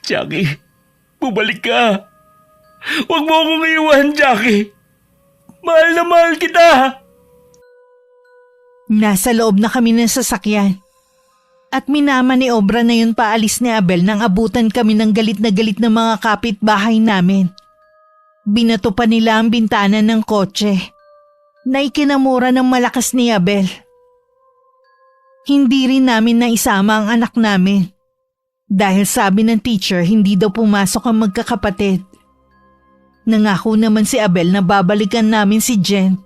Jackie, bumalik ka. Huwag mo akong iwan, Jackie. Mahal na mahal kita. Nasa loob na kami ng sasakyan. At minama ni Obra na yun paalis ni Abel nang abutan kami ng galit na mga kapitbahay namin. Binato pa nila ang bintana ng kotse na ikinamura ng malakas ni Abel. Hindi rin namin naisama ang anak namin dahil sabi ng teacher hindi daw pumasok ang magkakapatid. Nangako naman si Abel na babalikan namin si Jen.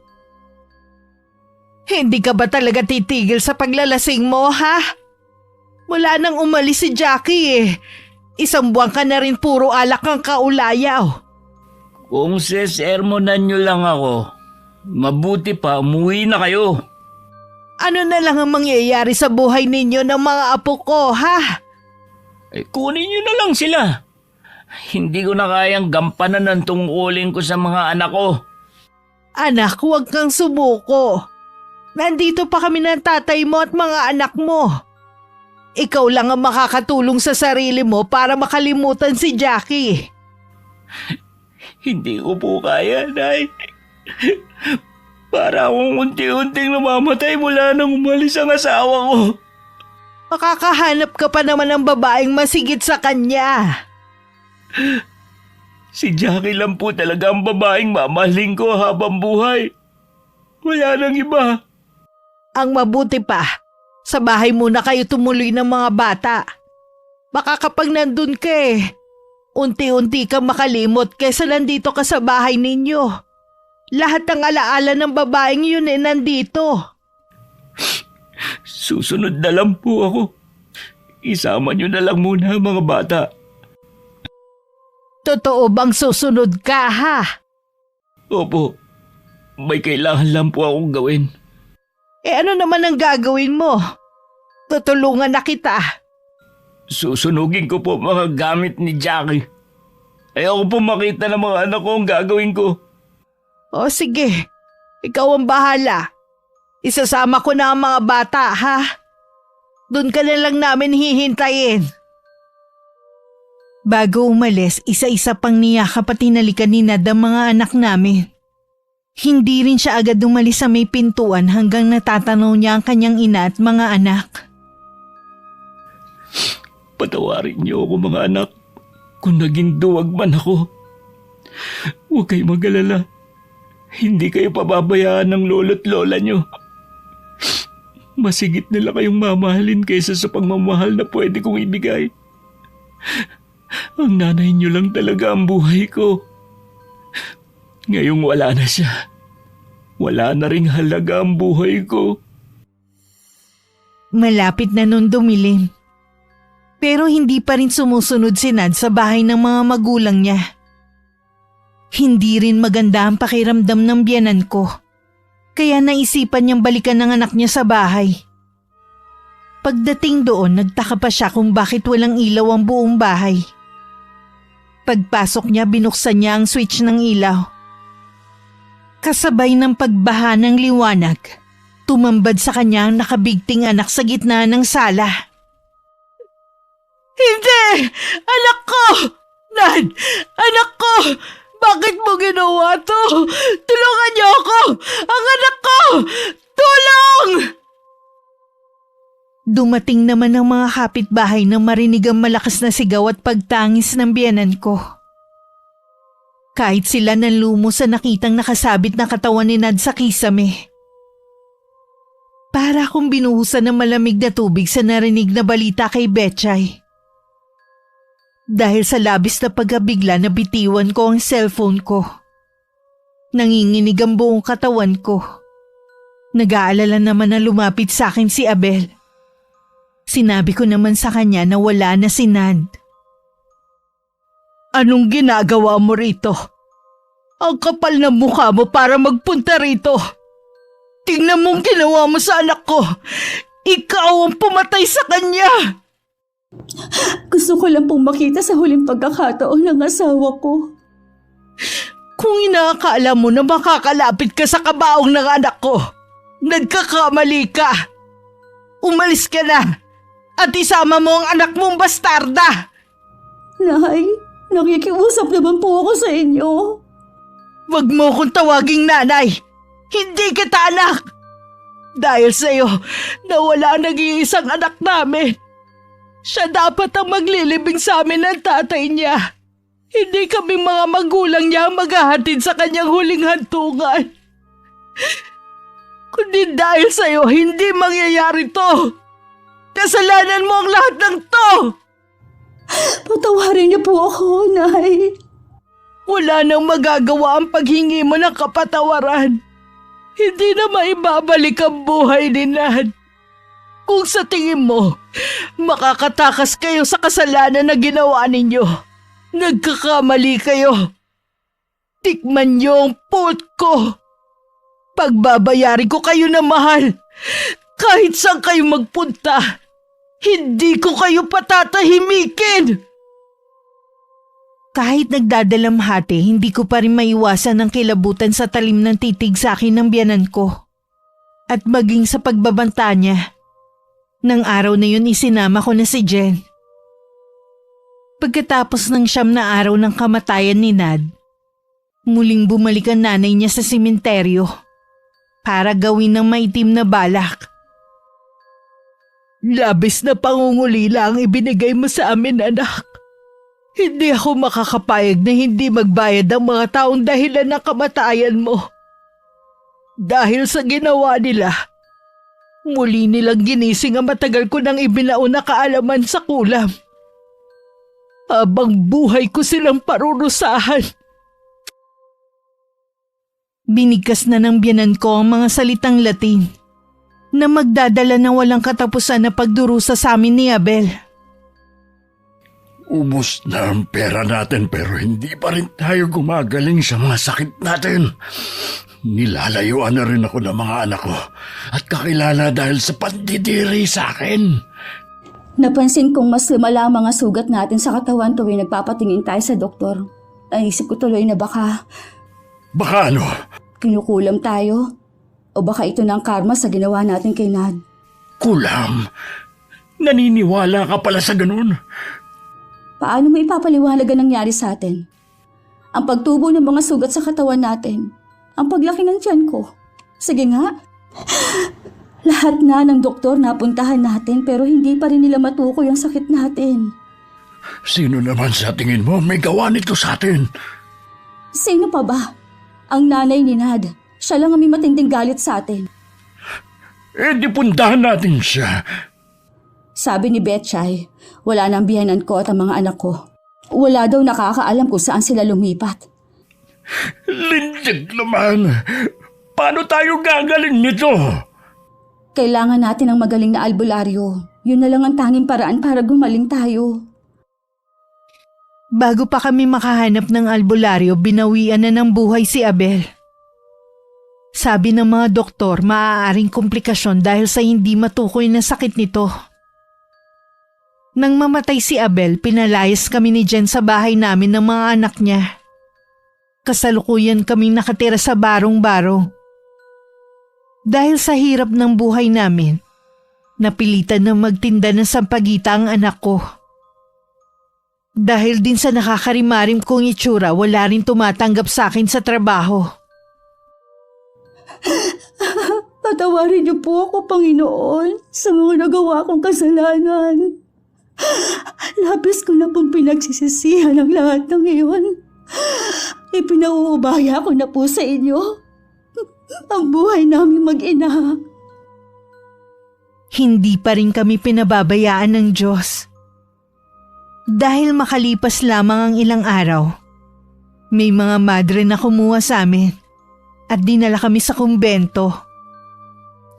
Hindi ka ba talaga titigil sa paglalasing mo, ha? Wala nang umalis si Jackie eh. Isang buwan ka na rin puro alak ang kaulayaw. Kung sesermonan nyo lang ako, mabuti pa umuwi na kayo. Ano na lang ang mangyayari sa buhay ninyo ng mga apo ko, ha? Kunin nyo na lang sila. Hindi ko na kayang gampanan ng tungkulin ko sa mga anak ko. Anak, huwag kang sumuko. Nandito pa kami ng tatay mo at mga anak mo. Ikaw lang ang makakatulong sa sarili mo para makalimutan si Jackie. Hindi ko po kaya, Nay. Para akong unti-unting namamatay mula nang umalis ang asawa ko. Makakahanap ka pa naman ng babaeng masigit sa kanya. Si Jackie lang po talaga ang babaeng mamahaling ko habang buhay. Wala nang iba. Ang mabuti pa, sa bahay muna kayo tumuloy ng mga bata. Baka kapag nandun ka unti-unti kang makalimot kaysa nandito ka sa bahay ninyo. Lahat ng alaala ng babaeng yun nandito. Susunod na lang po ako. Isama niyo na lang muna ang mga bata. Totoo bang susunod ka, ha? Opo, may kailangan lang po akong gawin. Ano naman ang gagawin mo? Tutulungan na kita. Susunugin ko po mga gamit ni Jackie. Ayoko po makita ng mga anak ko ang gagawin ko. O sige, ikaw ang bahala. Isasama ko na ang mga bata, ha? Doon ka na lang namin hihintayin. Bago umalis, isa-isa pang niyakap at tinalikan ni Nad ang mga anak namin. Hindi rin siya agad umalis sa may pintuan hanggang natatanaw niya ang kanyang ina at mga anak. Patawarin niyo ako mga anak kung naging duwag man ako. Huwag kayo mag-alala. Hindi kayo pababayaan ng lolo't lola niyo. Masigit nila kayong mamahalin kaysa sa pagmamahal na pwede kong ibigay. Ang nanay niyo lang talaga ang buhay ko. Ngayong wala na siya. Wala na ring halaga ang buhay ko. Malapit na nun dumilim. Pero hindi pa rin sumusunod si Nad sa bahay ng mga magulang niya. Hindi rin maganda ang pakiramdam ng biyanan ko. Kaya naisipan niyang balikan ng anak niya sa bahay. Pagdating doon, nagtaka pa siya kung bakit walang ilaw ang buong bahay. Pagpasok niya, binuksan niya ang switch ng ilaw. Kasabay ng pagbaha ng liwanag, tumambad sa kanya ang nakabigting anak sa gitna ng sala. Hindi! Anak ko! Nad! Anak ko! Bakit mo ginawa to? Tulungan niyo ako! Ang anak ko! Tulong! Dumating naman ang mga kapitbahay nang marinig ang malakas na sigaw at pagtangis ng biyanan ko. Kahit sila nanlumo sa nakitang nakasabit na katawan ni Nad sa kisame. Para akong binuhusan ng malamig na tubig sa narinig na balita kay Betchay. Dahil sa labis na pagkabigla na bitiwan ko ang cellphone ko. Nanginginig ang buong katawan ko. Nag-aalala naman na lumapit sa akin si Abel. Sinabi ko naman sa kanya na wala na si Nad. Anong ginagawa mo rito? Ang kapal na mukha mo para magpunta rito. Tingnan mong ginawa mo sa anak ko. Ikaw ang pumatay sa kanya. Gusto ko lang pong makita sa huling pagkakataon ng asawa ko. Kung inaakala mo na makakalapit ka sa kabaong ng anak ko, nagkakamali ka. Umalis ka na at isama mo ang anak mong bastarda. Nay, nakikiusap naman po ako sa inyo. Wag mo akong tawaging nanay. Hindi kita anak. Dahil sa'yo, nawala ang nag-iisang anak namin. Siya dapat ang maglilibing sa amin ng tatay niya. Hindi kami mga magulang niya ang maghahatid sa kanyang huling hantungan. Kundi dahil sa'yo, hindi mangyayari to. Kasalanan mo ang lahat ng to. Patawarin niyo po ako, Nay. Wala nang magagawa ang paghingi mo ng kapatawaran. Hindi na maibabalik ang buhay ni Nad. Kung sa tingin mo, makakatakas kayo sa kasalanan na ginawa ninyo, nagkakamali kayo. Tikman niyo ang puot ko. Pagbabayari ko kayo na mahal. Kahit saan kayo magpunta, hindi ko kayo patatahimikin. Kahit nagdadalamhati, hindi ko pa rin maiwasan ang kilabutan sa talim ng titig sa akin ng biyanan ko. At maging sa pagbabanta niya. Nang araw na yun isinama ko na si Jen. Pagkatapos ng 9 na araw ng kamatayan ni Nad, muling bumalik ang nanay niya sa sementeryo para gawin ng maitim na balak. Labis na pangungulila ang ibinigay mo sa amin, anak. Hindi ako makakapayag na hindi magbayad ang mga taong dahilan ng kamatayan mo. Dahil sa ginawa nila, muli nilang ginising ang matagal ko nang ibinaon na kaalaman sa kulam. Habang buhay ko silang parurusahan. Binigkas na ng biyanan ko ang mga salitang Latin na magdadala ng walang katapusan na pagdurusa sa amin ni Abel. Ubus na ang pera natin pero hindi pa rin tayo gumagaling sa mga sakit natin. Nilalayuan na rin ako ng mga anak ko at kakilala dahil sa pandidiri sa akin. Napansin kong mas lumala ang mga sugat natin sa katawan tuwing nagpapatingin tayo sa doktor. Naisip ko tuloy na baka Baka ano? kinukulam tayo o baka ito na ang karma sa ginawa natin kay Nad. Kulam? Naniniwala ka pala sa ganun? Paano mo ipapaliwanag ang nangyari sa atin? Ang pagtubo ng mga sugat sa katawan natin. Ang paglaki ng tiyan ko. Sige nga. Lahat na ng doktor napuntahan natin pero hindi pa rin nila matukoy ang sakit natin. Sino naman sa tingin mo may gawa nito sa atin? Sino pa ba? Ang nanay ni Nad. Siya lang ang may matinding galit sa atin. Eh di puntahan natin siya. Sabi ni Betchay, wala nang biyanan ko at ang mga anak ko. Wala daw nakakaalam kung saan sila lumipat. Lindig naman. Paano tayo gagaling nito? Kailangan natin ng magaling na albularyo. Yun na lang ang tanging paraan para gumaling tayo. Bago pa kami makahanap ng albularyo, binawian na ng buhay si Abel. Sabi ng mga doktor, maaaring komplikasyon dahil sa hindi matukoy na sakit nito. Nang mamatay si Abel, pinalayas kami ni Jen sa bahay namin ng mga anak niya. Kasalukuyan kaming nakatira sa barong-baro. Dahil sa hirap ng buhay namin, napilitan na magtinda ng sampagita ang anak ko. Dahil din sa nakakarimarim kong itsura, wala rin tumatanggap sa akin sa trabaho. Patawarin niyo po ako, Panginoon, sa mga nagawa kong kasalanan. Labis ko na pong pinagsisisihan ang lahat ng iyon. Ipinauubaya ko na po sa inyo ang buhay namin mag-ina. Hindi pa rin kami pinababayaan ng Diyos. Dahil makalipas lamang ang ilang araw, may mga madre na kumuha sa amin at dinala kami sa kumbento,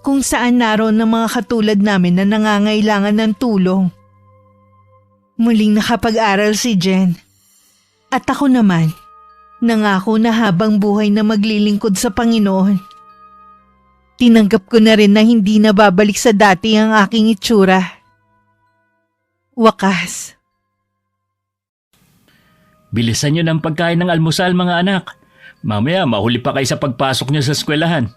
kung saan naroon ng mga katulad namin na nangangailangan ng tulong. Muling nakapag-aral si Jen at ako naman, nangako na habang buhay na maglilingkod sa Panginoon. Tinanggap ko na rin na hindi na babalik sa dati ang aking itsura. Wakas. Bilisan nyo ng pagkain ng almusal mga anak. Mamaya mahuli pa kayo sa pagpasok nyo sa eskwelahan.